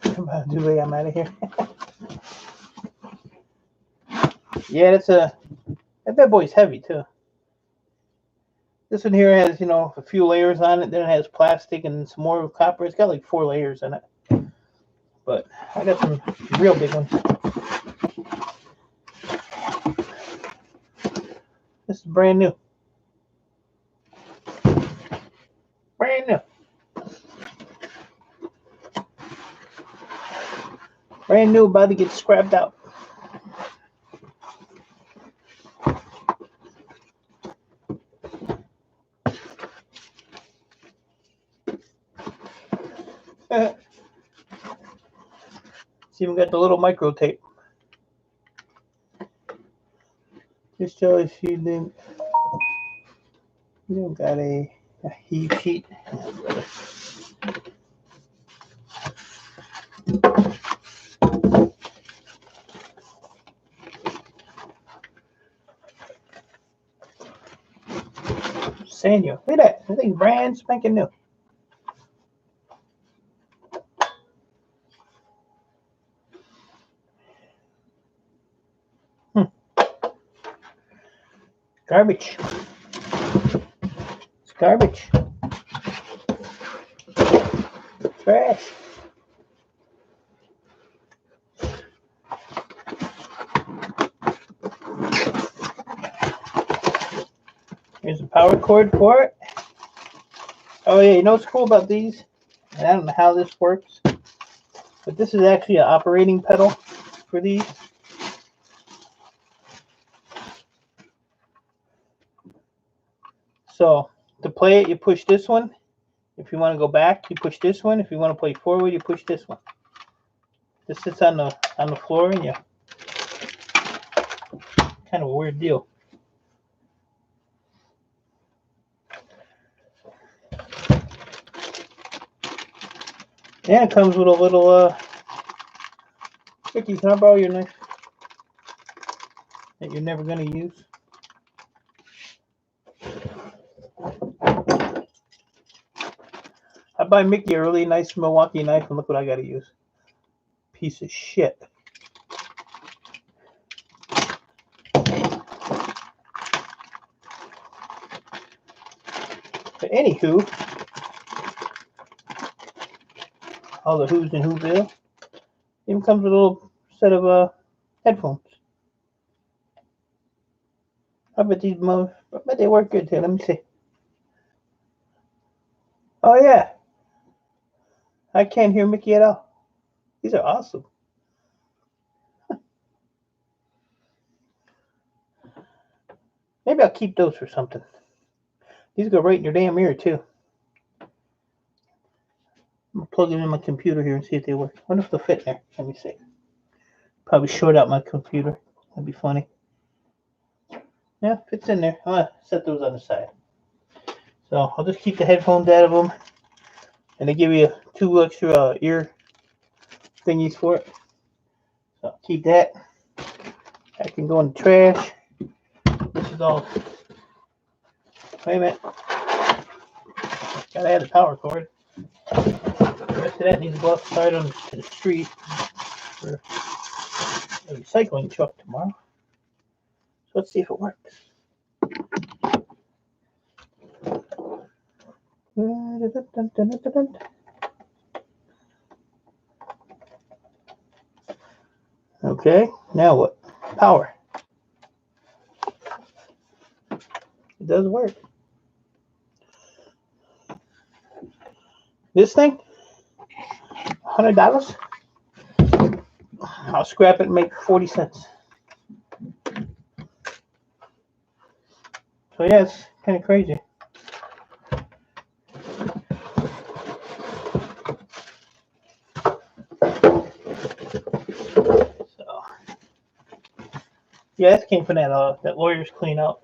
come on, too late. I'm out of here. Yeah, that bad boy's heavy too. This one here has, a few layers on it. Then it has plastic and some more copper. It's got like 4 layers in it. But I got some real big ones. This is brand new. Brand new. Brand new, about to get scrapped out. It's even got the little micro tape. Just shows you got a heave sheet. Sanyo. Look at that. That thing's brand spanking new. Garbage. It's garbage. Trash. Here's a power cord for it. Oh yeah, you know what's cool about these? And I don't know how this works, but this is actually an operating pedal for these. So to play it, you push this one. If you want to go back, you push this one. If you want to play forward, you push this one. This sits on the floor, and kind of a weird deal. And it comes with a little Vicky, can I borrow your knife that you're never going to use? I buy Mickey a really nice Milwaukee knife, and look what I got to use. Piece of shit. But anywho, all the who's in Whoville. Even comes with a little set of headphones. I bet they work good too. Let me see. Oh yeah. I can't hear Mickey at all. These are awesome. Maybe I'll keep those for something. These go right in your damn ear too. I'm gonna plug them in my computer here and see if they work. I wonder if they'll fit there. Let me see. Probably short out my computer. That'd be funny. Yeah, fits in there. I'm gonna set those on the side. So I'll just keep the headphones out of them. And they give you 2 extra ear thingies for it. So I'll keep that. That can go in the trash. This is all. Wait a minute. Gotta add the power cord. The rest of that needs to go outside on the street for a recycling truck tomorrow. So let's see if it works. Okay, now what? Power. It does work. This thing, $100. I'll scrap it and make 40 cents. So yeah, it's kind of crazy. So yeah, this came from that lawyer's clean out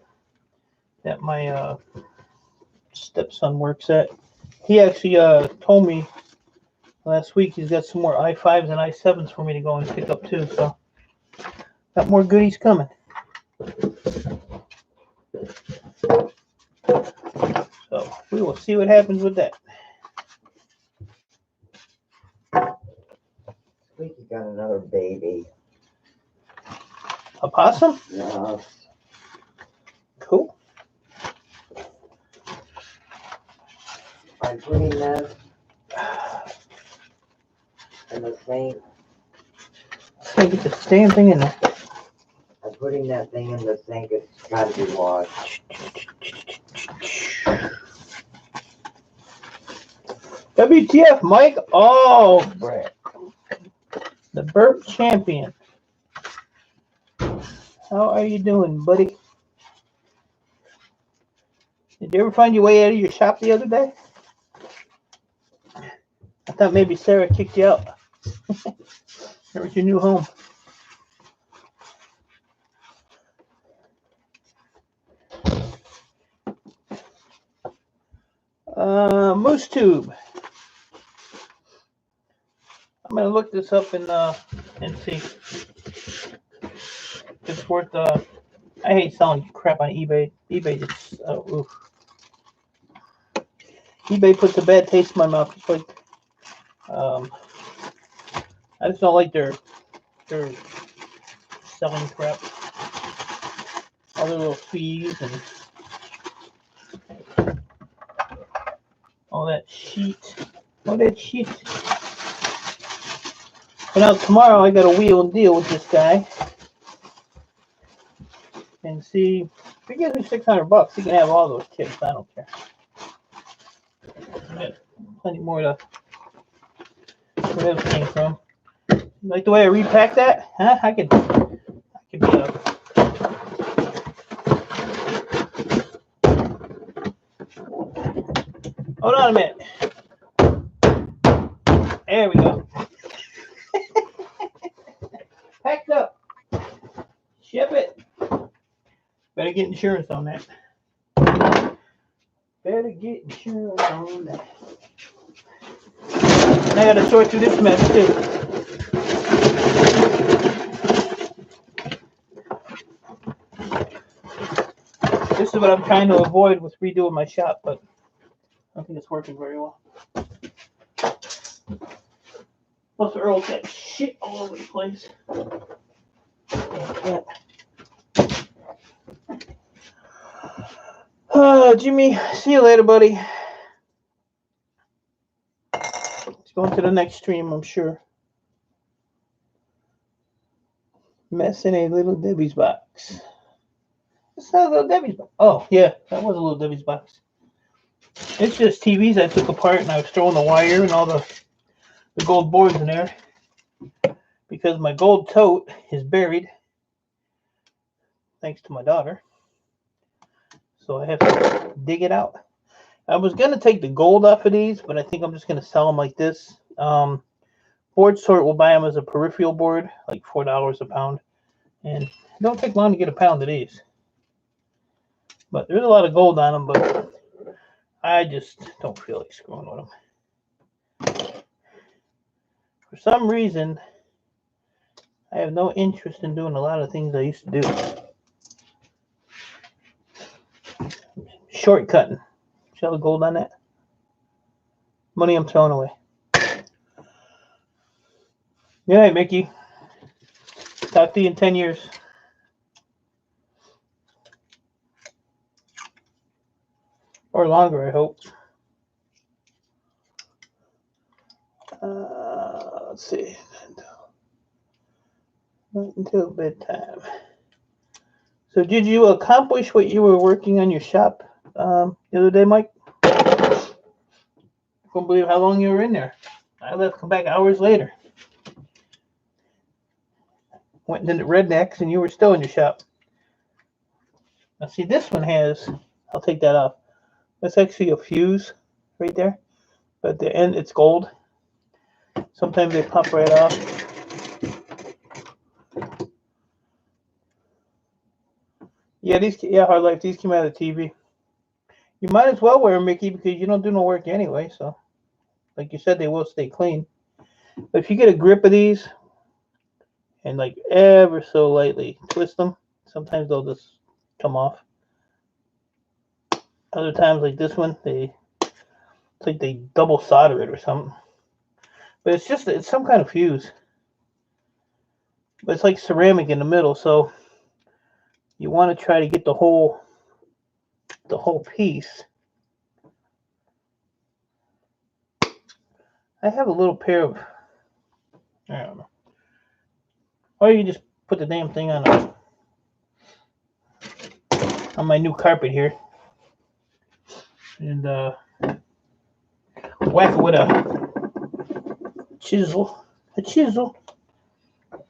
that my stepson works at. he actually told me last week he's got some more i5s and i7s for me to go and pick up too. So got more goodies coming. So we will see what happens with that. Squeaky got another baby. A possum? Yeah. Cool. I'm putting that in the sink. Can't get the damn thing in there. I'm putting that thing in the sink. It's got to be washed. WTF, Mike? Oh, Brad. The burp champion. How are you doing, buddy? Did you ever find your way out of your shop the other day? I thought maybe Sarah kicked you out. Where was your new home? Moose tube. I'm gonna look this up and see if it's worth. I hate selling crap on eBay. eBay just oof. eBay puts a bad taste in my mouth. It's like I just don't like their selling crap. All their little fees and all that shit. All that shit. But now tomorrow I got to wheel and deal with this guy and see if he gives me $600. He can have all those chips. I don't care. I got plenty more to where those came from. You like the way I repacked that? Huh? I could be up. Hold on a minute. There we go. Packed up. Ship it. Better get insurance on that. Better get insurance on that. And I gotta sort through this mess too. This is what I'm trying to avoid with redoing my shop, but I don't think it's working very well. Plus Earl's got shit all over the place. Jimmy, see you later, buddy. Let's go into the next stream, I'm sure. Mess in a Little Debbie's box. It's not a Little Debbie's box. Oh, yeah, that was a Little Debbie's box. It's just TVs I took apart and I was throwing the wire and all the gold boards in there because my gold tote is buried thanks to my daughter. So I have to dig it out. I was going to take the gold off of these, but I think I'm just going to sell them like this. Board Sort will buy them as a peripheral board, like $4 a pound. And it don't take long to get a pound of these. But there's a lot of gold on them, but I just don't feel like screwing with them. For some reason, I have no interest in doing a lot of things I used to do. Shortcutting. See all the gold on that? Money I'm throwing away. Good night, Mickey. Talk to you in 10 years. Or longer, I hope. Let's see. Not until bedtime. So did you accomplish what you were working on your shop the other day, Mike? I couldn't believe how long you were in there. I left, come back hours later. Went into Rednecks and you were still in your shop. Now see, this one has, I'll take that off. That's actually a fuse right there. But at the end, it's gold. Sometimes they pop right off. Yeah, Hard Life, these came out of the TV. You might as well wear them, Mickey, because you don't do no work anyway. So, like you said, they will stay clean. But if you get a grip of these and like ever so lightly twist them, sometimes they'll just come off. Other times, like this one, it's like they double solder it or something. But it's some kind of fuse. But it's like ceramic in the middle, so you want to try to get the whole piece. I have a little pair of, I don't know. Or you just put the damn thing on my new carpet here. And whack it with a chisel. A chisel.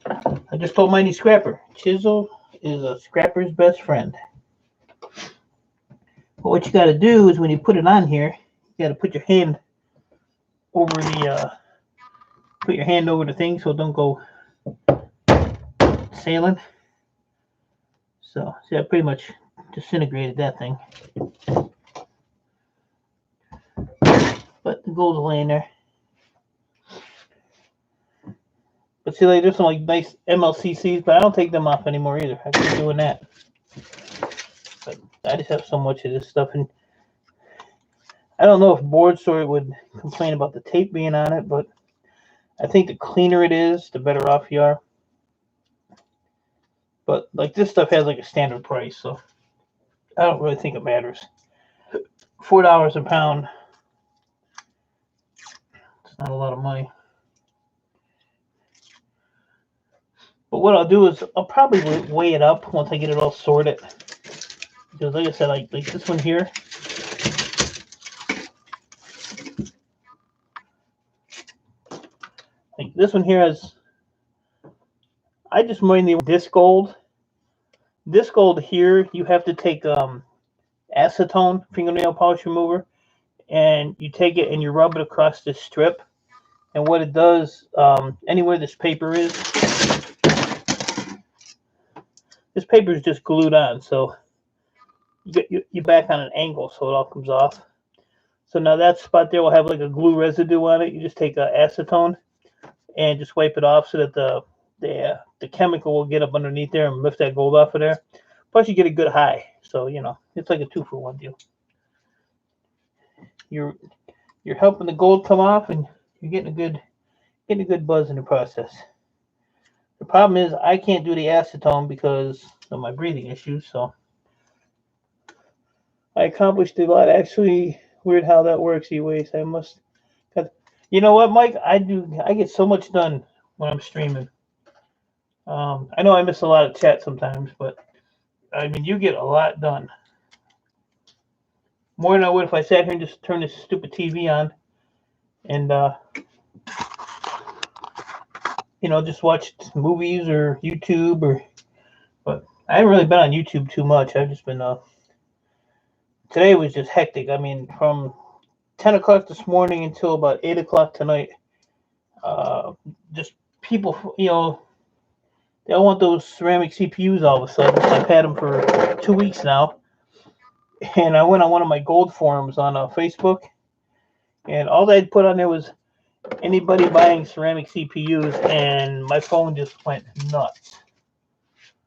I just told Mighty Scrapper, chisel is a scrapper's best friend. But what you got to do is when you put it on here, you got to put your hand over the thing so it don't go sailing. So see, I pretty much disintegrated that thing. But the gold's laying there. But see, like, there's some like nice MLCCs, but I don't take them off anymore either. I keep doing that. But I just have so much of this stuff, and I don't know if Board Store would complain about the tape being on it, but I think the cleaner it is, the better off you are. But like this stuff has like a standard price, so I don't really think it matters. $4 a pound. It's not a lot of money. But what I'll do is I'll probably weigh it up once I get it all sorted. Because like I said, like this one here. Like this one here has, I just mainly this gold. This gold here, you have to take acetone fingernail polish remover, and you take it and you rub it across this strip. And what it does, anywhere this paper is just glued on. So you back on an angle so it all comes off. So now that spot there will have like a glue residue on it. You just take acetone and just wipe it off so that the chemical will get up underneath there and lift that gold off of there. Plus you get a good high. So, you know, it's like a 2-for-1 deal. You're helping the gold come off, and you're getting a good buzz in the process. The problem is I can't do the acetone because of my breathing issues, so I accomplished a lot. Actually, weird how that works, E-Waste. I must. You know what, Mike? I get so much done when I'm streaming. I know I miss a lot of chat sometimes, but I mean, you get a lot done. More than I would if I sat here and just turned this stupid TV on and you know, just watched movies or YouTube but I haven't really been on YouTube too much. I've just been today was just hectic. I mean, from 10 o'clock this morning until about 8 o'clock tonight, just people, you know, they all want those ceramic CPUs all of a sudden. I've had them for 2 weeks now. And I went on one of my gold forums on Facebook, and all they'd put on there was anybody buying ceramic CPUs, and my phone just went nuts.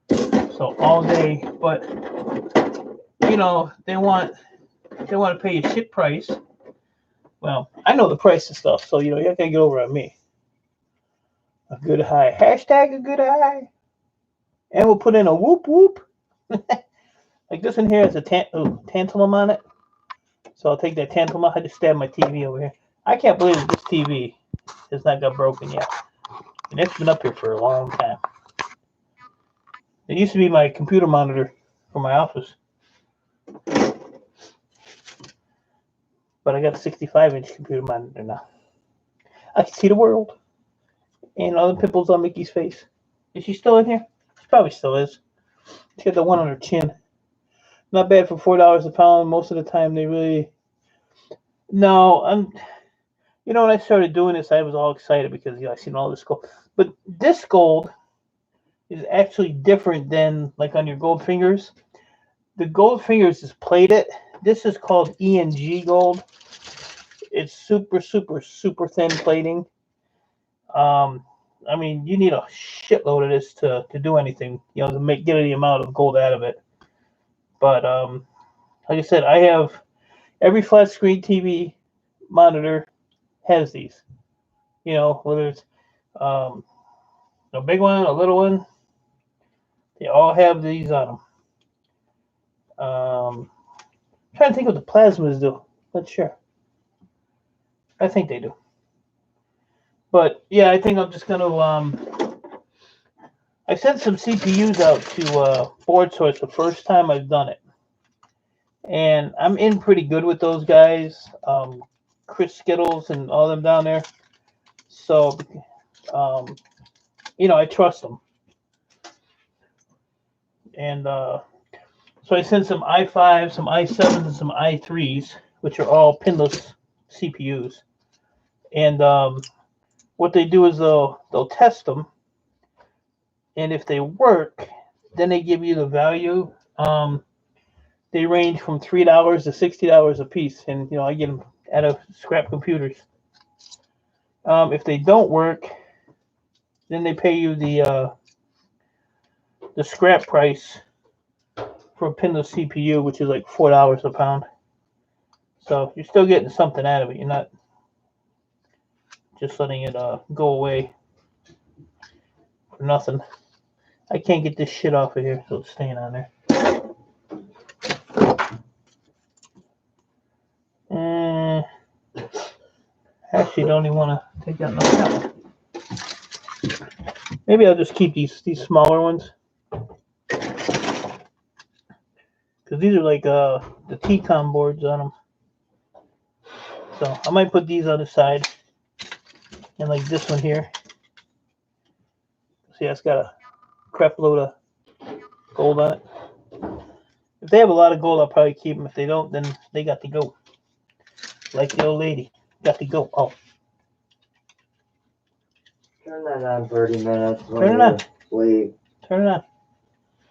So all day, but you know, they want to pay a shit price. Well, I know the price of stuff, so you know, you can't get over on me. A good high. Hashtag a good high. And we'll put in a whoop whoop. Like this one here has a tantalum on it. So I'll take that tantalum out. I just stabbed my TV over here. I can't believe that this TV has not got broken yet. And it's been up here for a long time. It used to be my computer monitor for my office. But I got a 65-inch computer monitor now. I can see the world. And all the pimples on Mickey's face. Is she still in here? She probably still is. She got the one on her chin. Not bad for $4 a pound. Most of the time they really... No, you know, when I started doing this, I was all excited because, you know, I seen all this gold. But this gold is actually different than like on your gold fingers. The gold fingers is plated, This is called ENG gold. It's super, super, super thin plating. I mean, you need a shitload of this to do anything, you know, to get any amount of gold out of it. But like I said, I have every flat screen TV monitor has these. You know, whether it's a big one, a little one, they all have these on them. I'm trying to think what the plasmas do. Not sure. I think they do. But yeah, I think I'm just gonna I sent some CPUs out to Board Source the first time I've done it, and I'm in pretty good with those guys, Chris Skittles and all them down there. So, you know, I trust them, and so I sent some i5s, some i7s, and some i3s, which are all pinless CPUs, and what they do is they'll test them. And if they work, then they give you the value. They range from $3 to $60 a piece, and you know I get them out of Scrap Computers. If they don't work, then they pay you the scrap price for a pinless CPU, which is like $4 a pound. So you're still getting something out of it. You're not just letting it go away for nothing. I can't get this shit off of here, so it's staying on there. Actually, don't even want to take that note out. Maybe I'll just keep these smaller ones, because these are like the T-Com boards on them. So I might put these on the side, and like this one here. See, it's got a crap load of gold on it. If they have a lot of gold, I'll probably keep them. If they don't, then they got to go. Like the old lady, got to go. Oh. Turn that on 30 minutes. Turn it on. Sleep. Turn it on.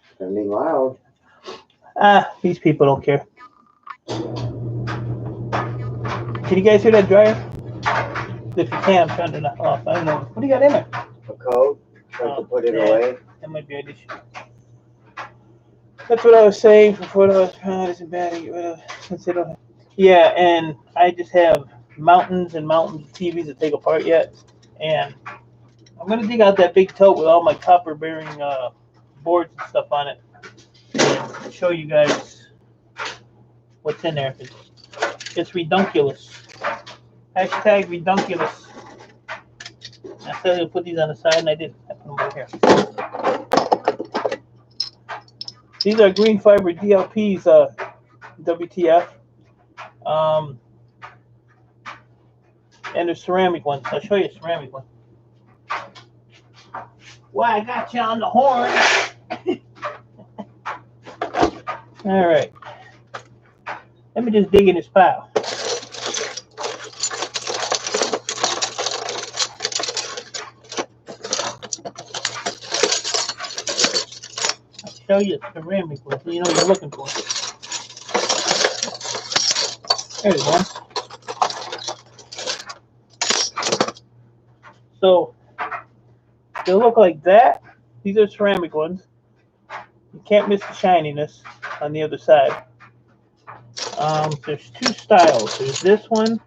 It's gonna be loud. These people don't care. Can you guys hear that dryer? If you can, I'm turning it off. I don't know. What do you got in there? A coat. To put it away. That might be an issue. That's what I was saying before. Isn't bad to get rid of since they don't have. Yeah, and I just have mountains and mountains of TVs that take apart yet, and I'm gonna dig out that big tote with all my copper-bearing boards and stuff on it, and show you guys what's in there. It's redunculous. Hashtag redunculous. I said I'd put these on the side, and I did. I put them over here. These are green fiber DLPs, WTF. And there's ceramic ones. I'll show you a ceramic one. Well, I got you on the horn. All right. Let me just dig in this pile. I'll show you a ceramic one so you know what you're looking for. There's one. So they look like that. These are ceramic ones. You can't miss the shininess on the other side. There's two styles. There's this one,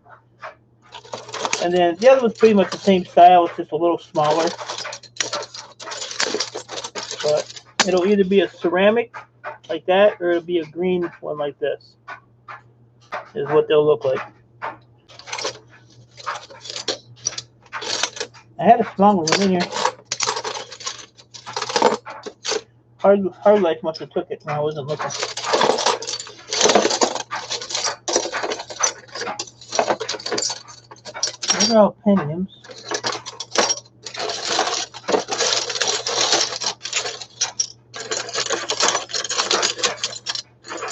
and then the other one's pretty much the same style. It's just a little smaller. But it'll either be a ceramic like that, or it'll be a green one like this. Is what they'll look like. I had a smaller one in here. Hard Life must have took it when I wasn't looking. These are all Pentiums.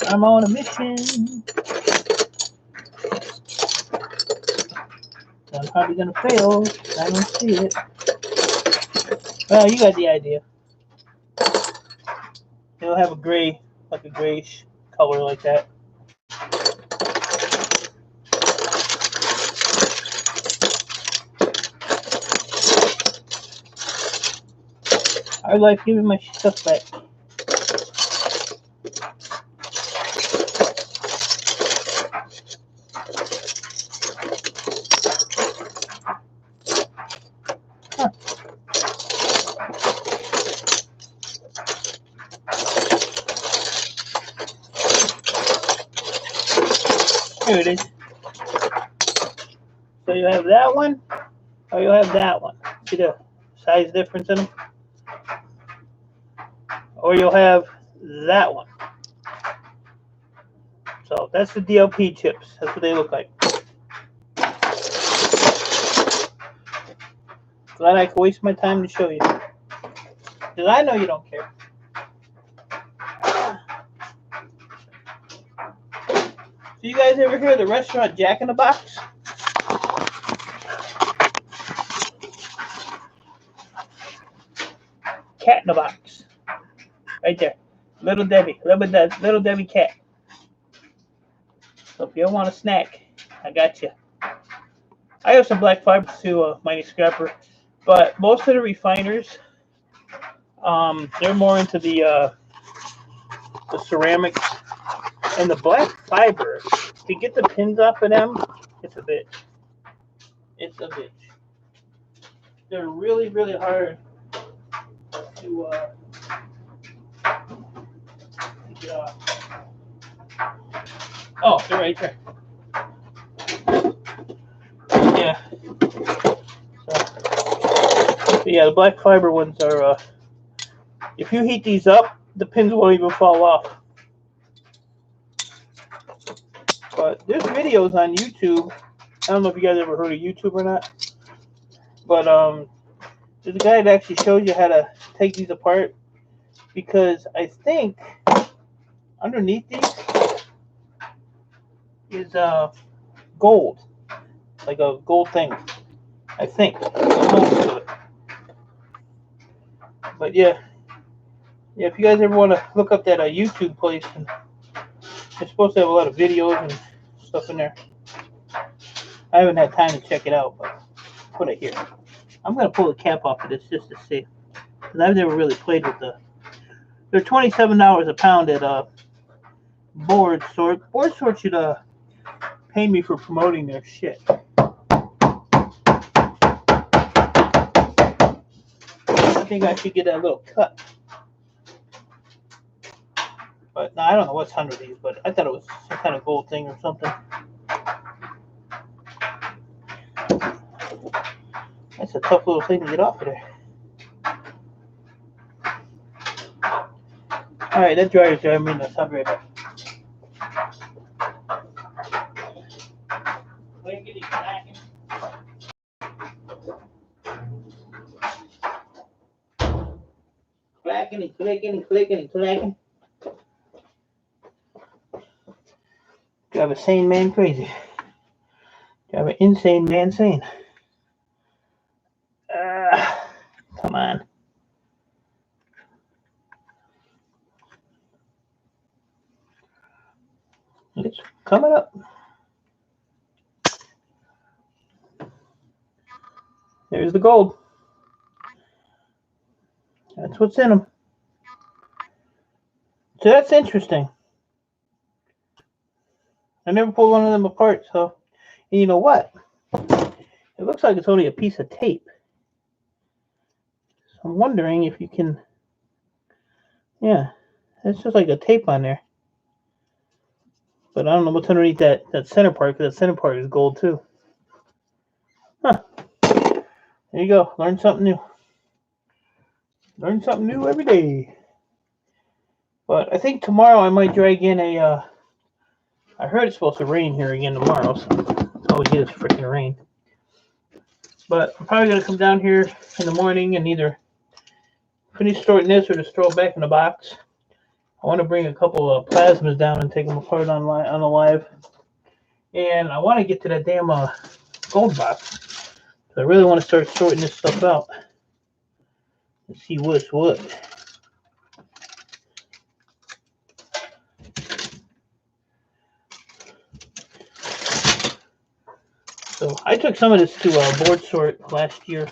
I'm on a mission. I'm probably gonna fail. I don't see it. Well, you got the idea. It'll have a gray, like a grayish color like that. Hard Life, give me my stuff back. Huh. Here it is. So you have that one, or you have that one. See the size difference in them? Or you'll have that one. So that's the DLP chips. That's what they look like. Glad I could waste my time to show you. Because I know you don't care. So you guys ever hear of the restaurant Jack in the Box? Cat in the Box. Right there. Little Debbie. Little Debbie cat. So if you want a snack, I got you. I have some black fiber too, Mighty Scrapper. But most of the refiners, they're more into the ceramics. And the black fiber, to get the pins off of them, it's a bitch. It's a bitch. They're really, really hard to get off. Oh, they're right there. Yeah. So yeah, the black fiber ones are, if you heat these up, the pins won't even fall off. But there's videos on YouTube. I don't know if you guys ever heard of YouTube or not. But there's a guy that actually shows you how to take these apart. Because I think underneath these is gold. Like a gold thing. I think. But yeah. Yeah, if you guys ever want to look up that YouTube place, and it's supposed to have a lot of videos and stuff in there. I haven't had time to check it out, but put it here. I'm going to pull the cap off of this just to see. Because I've never really played with the... They're $27 a pound at Board Sort. Board Sort should pay me for promoting their shit. I think I should get that little cut. But no, I don't know what's under these, but I thought it was some kind of gold thing or something. That's a tough little thing to get off of there. Alright, that dryer's driving me nuts. I'll be right back. Clickety clacking. Clacking and clicking and clicking and clacking. Drive a sane man crazy. Drive an insane man sane. Come on. It's coming up. There's the gold. That's what's in them. So that's interesting. I never pulled one of them apart, so, and you know what? It looks like it's only a piece of tape. So I'm wondering if you can, yeah, it's just like a tape on there. But I don't know what's underneath that center part, because that center part is gold too. Huh. There you go. Learn something new. Learn something new every day. But I think tomorrow I might drag in a, I heard it's supposed to rain here again tomorrow, so all we get is freaking rain. But I'm probably going to come down here in the morning and either finish sorting this or just throw it back in the box. I want to bring a couple of plasmas down and take them apart on the live. And I want to get to that damn gold box. So I really want to start sorting this stuff out and see what's what. So I took some of this to Board Sort last year.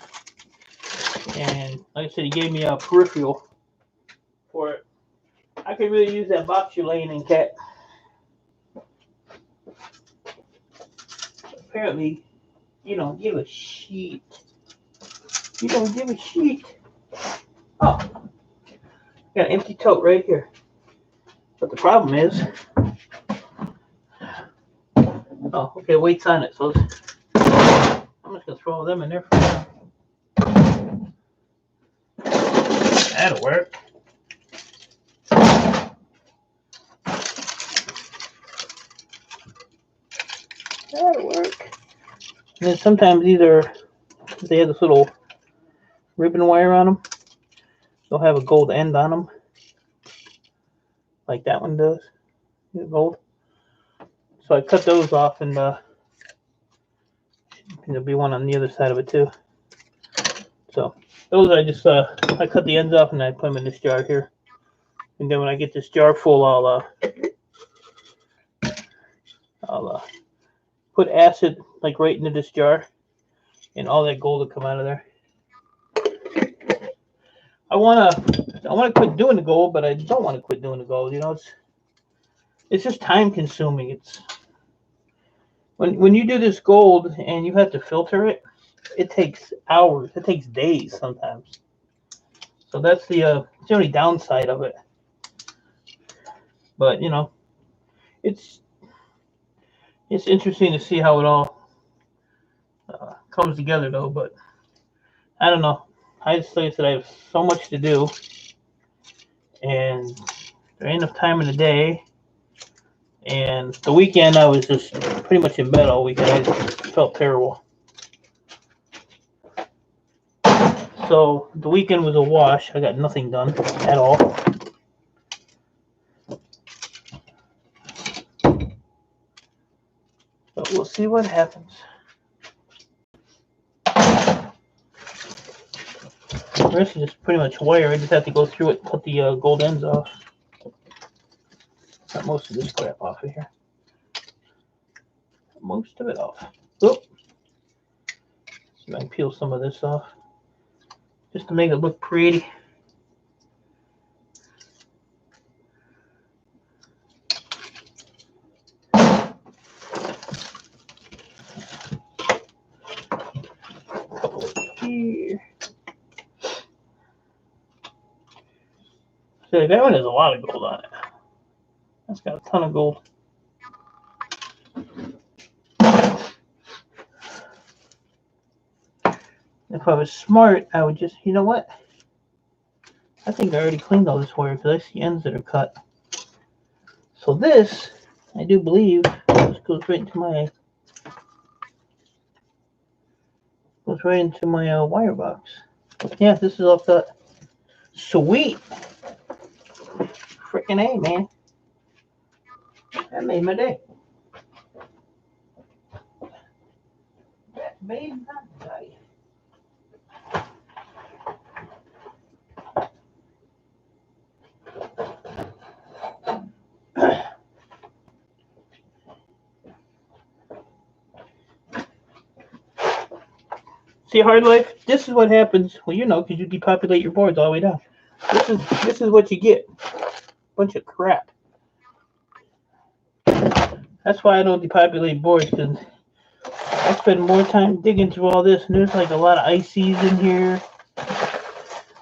And like I said, he gave me a peripheral for it. I could really use that box you're laying in, Cat. Apparently, you don't give a shit. You don't give a shit. Oh, got an empty tote right here. But the problem is, oh, okay, weight's on it, so I'm just gonna throw them in there for now. That'll work. That'll work. And then sometimes they have this little ribbon wire on them. They'll have a gold end on them, like that one does. Gold. So I cut those off, and there'll be one on the other side of it too. So those I cut the ends off and I put them in this jar here. And then when I get this jar full, I'll put acid like right into this jar, and all that gold will come out of there. I wanna quit doing the gold, but I don't want to quit doing the gold. You know, it's just time consuming. It's when you do this gold and you have to filter it, it takes hours. It takes days sometimes. So that's the only downside of it. But you know, it's interesting to see how it all comes together, though. But I don't know. Like I said, I have so much to do, and there ain't enough time in the day. And the weekend, I was just pretty much in bed all weekend. I felt terrible. So the weekend was a wash. I got nothing done at all. But we'll see what happens. The rest is just pretty much wire. I just have to go through it and cut the gold ends off. Cut most of this crap off of here. Most of it off. Oop. See if I can peel some of this off, just to make it look pretty. Here. So that one has a lot of gold on it. That's got a ton of gold. If I was smart, I would just, you know what? I think I already cleaned all this wire because I see ends that are cut. So this, I do believe, this goes right into my wire box. Yeah, this is all cut. Sweet. Freaking A, man. That made my day. That made my day. See, hard life. This is what happens. Well, you know, because you depopulate your boards all the way down. This is what you get. Bunch of crap. That's why I don't depopulate boards, because I spend more time digging through all this, and there's like a lot of ICs in here.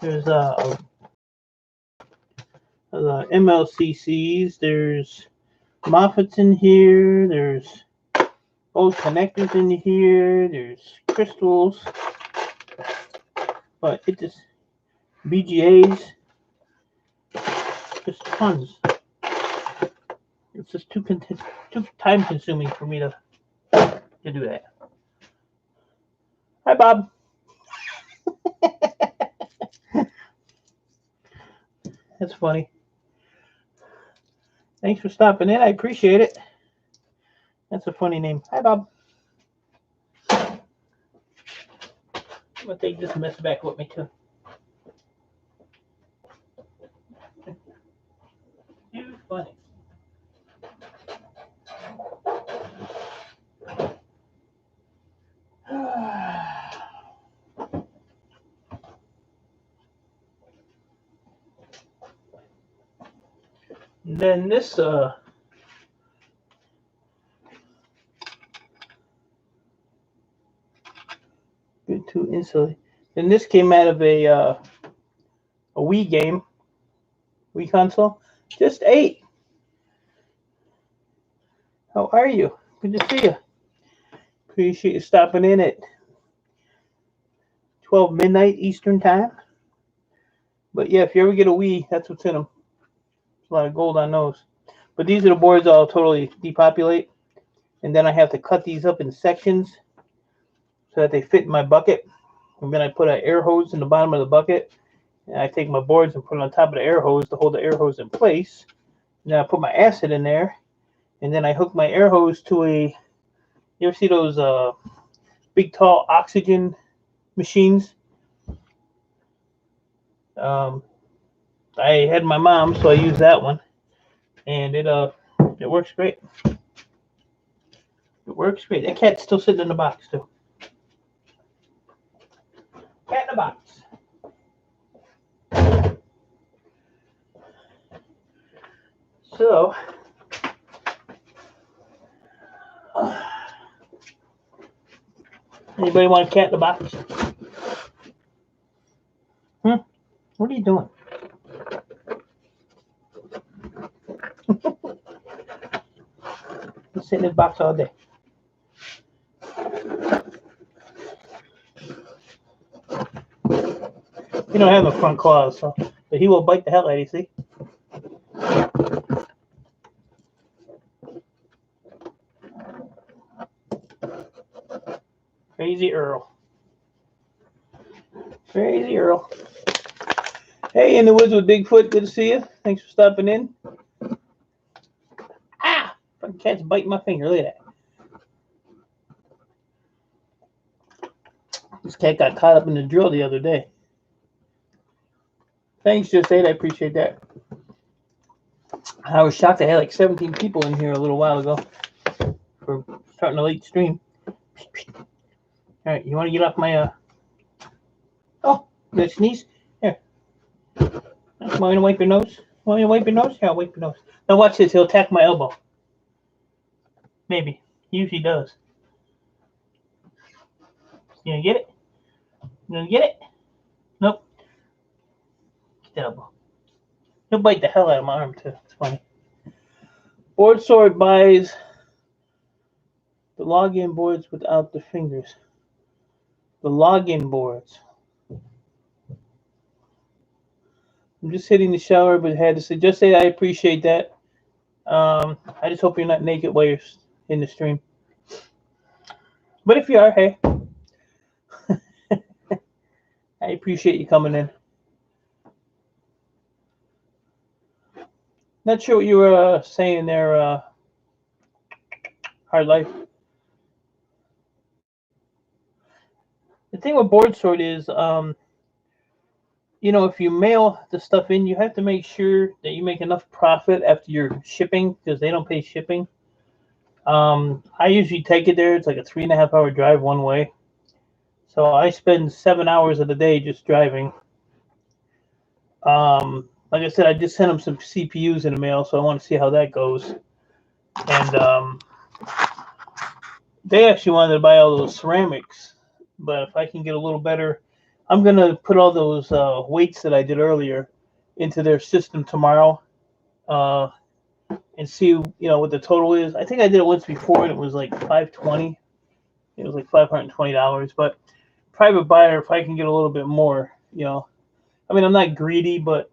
There's MLCCs. There's Moffats in here. There's old connectors in here. There's crystals. But it just BGAs. Just tons. It's just too time consuming for me to do that. Hi, Bob. That's funny. Thanks for stopping in. I appreciate it. That's a funny name. Hi, Bob. I'm gonna take this mess back with me too. You're funny. And then this good to insulate. Then this came out of a Wii game, Wii console. Just 8. How are you? Good to see you. Appreciate you stopping in at 12 midnight Eastern time. But yeah, if you ever get a Wii, that's what's in them. There's a lot of gold on those. But these are the boards I'll totally depopulate. And then I have to cut these up in sections so that they fit in my bucket. And then I put an air hose in the bottom of the bucket. And I take my boards and put it on top of the air hose to hold the air hose in place. And then I put my acid in there. And then I hook my air hose to a, you ever see those big tall oxygen machines? I had my mom, so I used that one. And it works great. It works great. That cat's still sitting in the box too. Cat in the box. So, anybody want a cat in the box? What are you doing? He's sitting in the box all day. He don't have no front claws, so but he will bite the hell out of you, see? Crazy Earl. Crazy Earl. Hey, in the woods with Bigfoot, good to see you. Thanks for stopping in. Ah! Fucking cat's biting my finger. Look at that. This cat got caught up in the drill the other day. Thanks, Just 8. I appreciate that. I was shocked I had like 17 people in here a little while ago for starting a late stream. All right, you want to get off my Oh, you gonna sneeze? Here. Want me to wipe your nose? Want me to wipe your nose? Here, I'll wipe your nose. Now watch this. He'll attack my elbow. Maybe. He usually does. You gonna get it? You gonna get it? Nope. Get that elbow. He'll bite the hell out of my arm too. It's funny. Board Sword buys the login boards without the fingers. The login boards. I'm just hitting the shower, but had to say, just say I appreciate that. I just hope you're not naked while you're in the stream. But if you are, hey. I appreciate you coming in. Not sure what you were saying there, Hard Life. The thing with Board Sword is, you know, if you mail the stuff in, you have to make sure that you make enough profit after your shipping because they don't pay shipping. I usually take it there. It's like a 3.5 hour drive one way. So I spend 7 hours of the day just driving. Like I said, I just sent them some CPUs in the mail, so I want to see how that goes. And they actually wanted to buy all those ceramics, but if I can get a little better, I'm going to put all those weights that I did earlier into their system tomorrow and see, you know, what the total is. I think I did it once before, and it was like $520. It was like $520, but private buyer, if I can get a little bit more, you know, I mean, I'm not greedy, but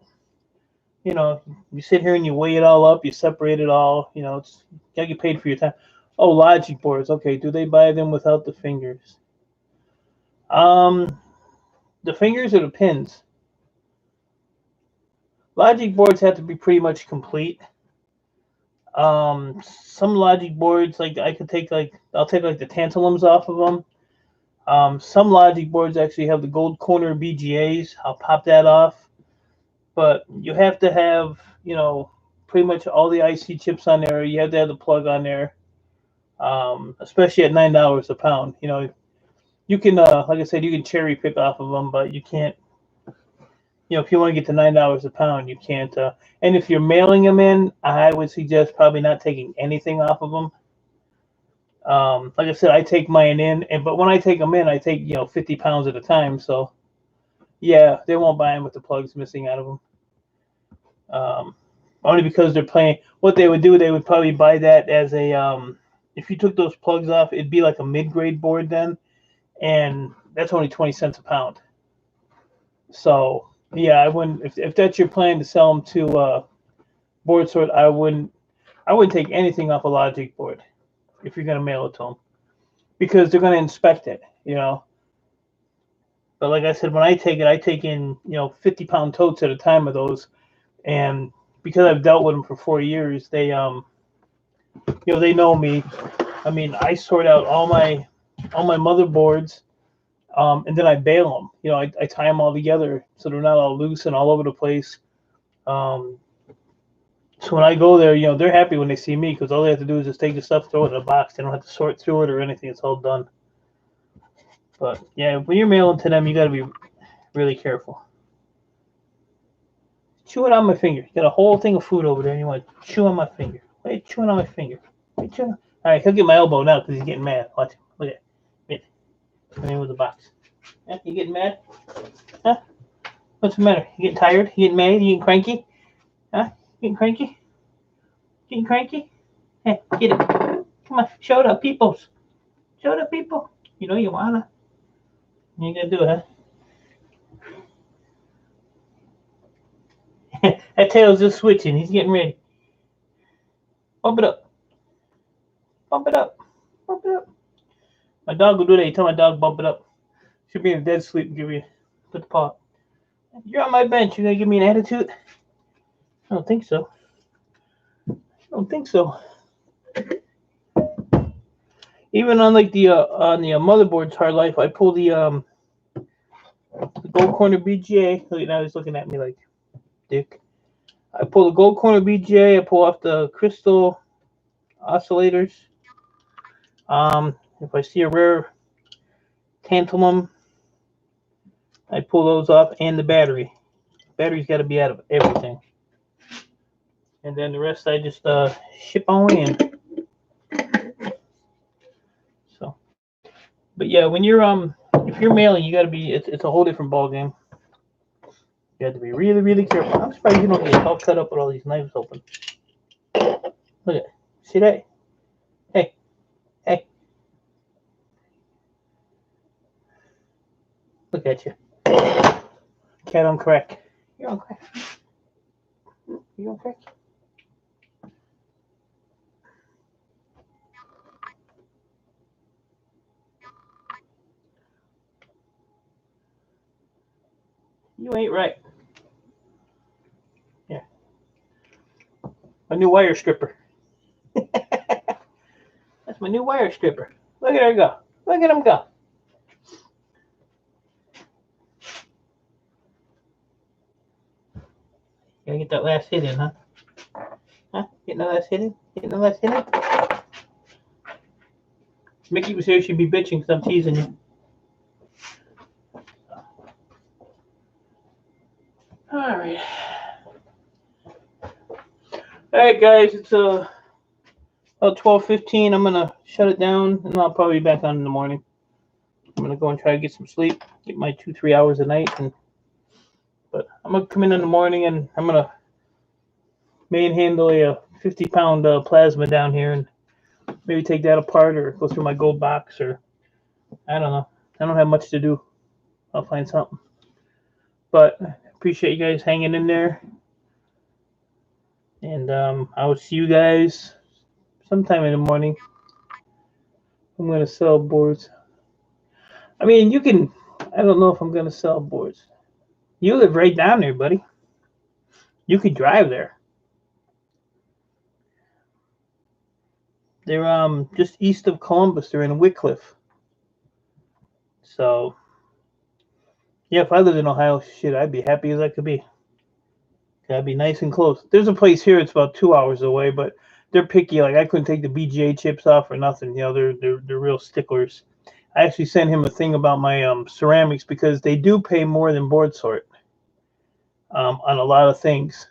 you know, you sit here and you weigh it all up, you separate it all, you know, it's you gotta get paid for your time. Oh, logic boards, okay. Do they buy them without the fingers? The fingers or the pins? Logic boards have to be pretty much complete. Some logic boards, like I could take I'll take like the tantalums off of them. Some logic boards actually have the gold corner BGAs. I'll pop that off. But you have to have, you know, pretty much all the IC chips on there. You have to have the plug on there, especially at $9 a pound. You know, you can, like I said, you can cherry pick off of them, but you can't if you want to get to $9 a pound, you can't. And if you're mailing them in, I would suggest probably not taking anything off of them. Like I said, I take mine in, but when I take them in, I take 50 pounds at a time. So yeah, they won't buy them with the plugs missing out of them. Only because they're playing. What they would do, they would probably buy that as a. If you took those plugs off, it'd be like a mid-grade board then, and that's only 20 cents a pound. So yeah, I wouldn't. If that's your plan to sell them to Board Sort, I wouldn't take anything off a Logic board if you're gonna mail it to them, because they're gonna inspect it, But like I said, when I take in 50-pound totes at a time of those, and because I've dealt with them for 4 years, they they know me. I mean, I sort out all my motherboards, and then I bale them. I tie them all together so they're not all loose and all over the place. So when I go there, they're happy when they see me, because all they have to do is just take the stuff, throw it in a box. They don't have to sort through it or anything. It's all done. But yeah, when you're mailing to them, you got to be really careful. Chew it on my finger. You got a whole thing of food over there, and you want to chew on my finger. Why are you chewing on my finger? All right, he'll get my elbow now because he's getting mad. Watch him. Look at it. Come in with the box. Yeah, you getting mad? Huh? What's the matter? You getting tired? You getting mad? You getting cranky? Huh? You getting cranky? Getting cranky? Hey, get it. Come on, show it up, peoples. Show it up, people. You know you wanna. You ain't gonna do it, huh? That tail's just switching. He's getting ready. Bump it up. Bump it up. Bump it up. My dog will do that. You tell my dog bump it up. She'll be in a dead sleep and give you put the paw. You're on my bench. You're gonna give me an attitude? I don't think so. I don't think so. Even on like the motherboards Hard Life, I pull the Gold Corner BGA. Look, now he's looking at me like dick. I pull the Gold Corner BGA. I pull off the crystal oscillators. If I see a rare tantalum, I pull those off, and the battery. Battery's got to be out of everything. And then the rest I just ship on in. So, but yeah, when you're if you're mailing, you got to be. It's a whole different ball game. You have to be really, really careful. I'm surprised you don't get all cut up with all these knives open. Look at it. See that? Hey, hey. Look at you. Cat on crack. You're on crack. You on crack? You ain't right. Yeah. My new wire stripper. That's my new wire stripper. Look at her go. Look at him go. Gotta get that last hit in, huh? Huh? Getting the last hit in? Getting the last hit in? Mickey was here, she'd be bitching because I'm teasing you. Alright. Alright guys, it's about 12:15. I'm gonna shut it down and I'll probably be back on in the morning. I'm gonna go and try to get some sleep, get my 2-3 hours a night, but I'm gonna come in the morning and I'm gonna manhandle a 50-pound plasma down here and maybe take that apart or go through my gold box, or I don't know. I don't have much to do. I'll find something. But I appreciate you guys hanging in there. And I will see you guys sometime in the morning. I'm going to sell boards. I mean, you can, I don't know if I'm going to sell boards. You live right down there, buddy. You could drive there. They're just east of Columbus. They're in Wickliffe. So, yeah, if I lived in Ohio, shit, I'd be happy as I could be. That'd be nice and close. There's a place here, it's about 2 hours away, but they're picky. Like, I couldn't take the BGA chips off or nothing. They're real sticklers. I actually sent him a thing about my ceramics because they do pay more than Board Sort. on a lot of things.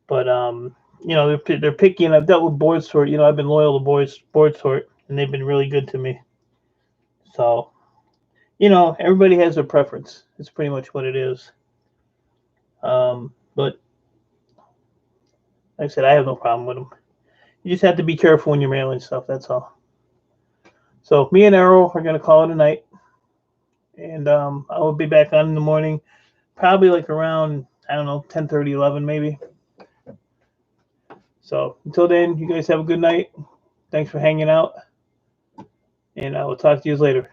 But they're picky, and I've dealt with Board Sort. I've been loyal to Board Sort, and they've been really good to me. So, everybody has their preference. It's pretty much what it is. But like I said, I have no problem with them. You just have to be careful when you're mailing stuff. That's all. So me and Arrow are gonna call it a night, and I will be back on in the morning, probably like around, I don't know, 10:30, 11 maybe. So until then, you guys have a good night. Thanks for hanging out, and I will talk to you later.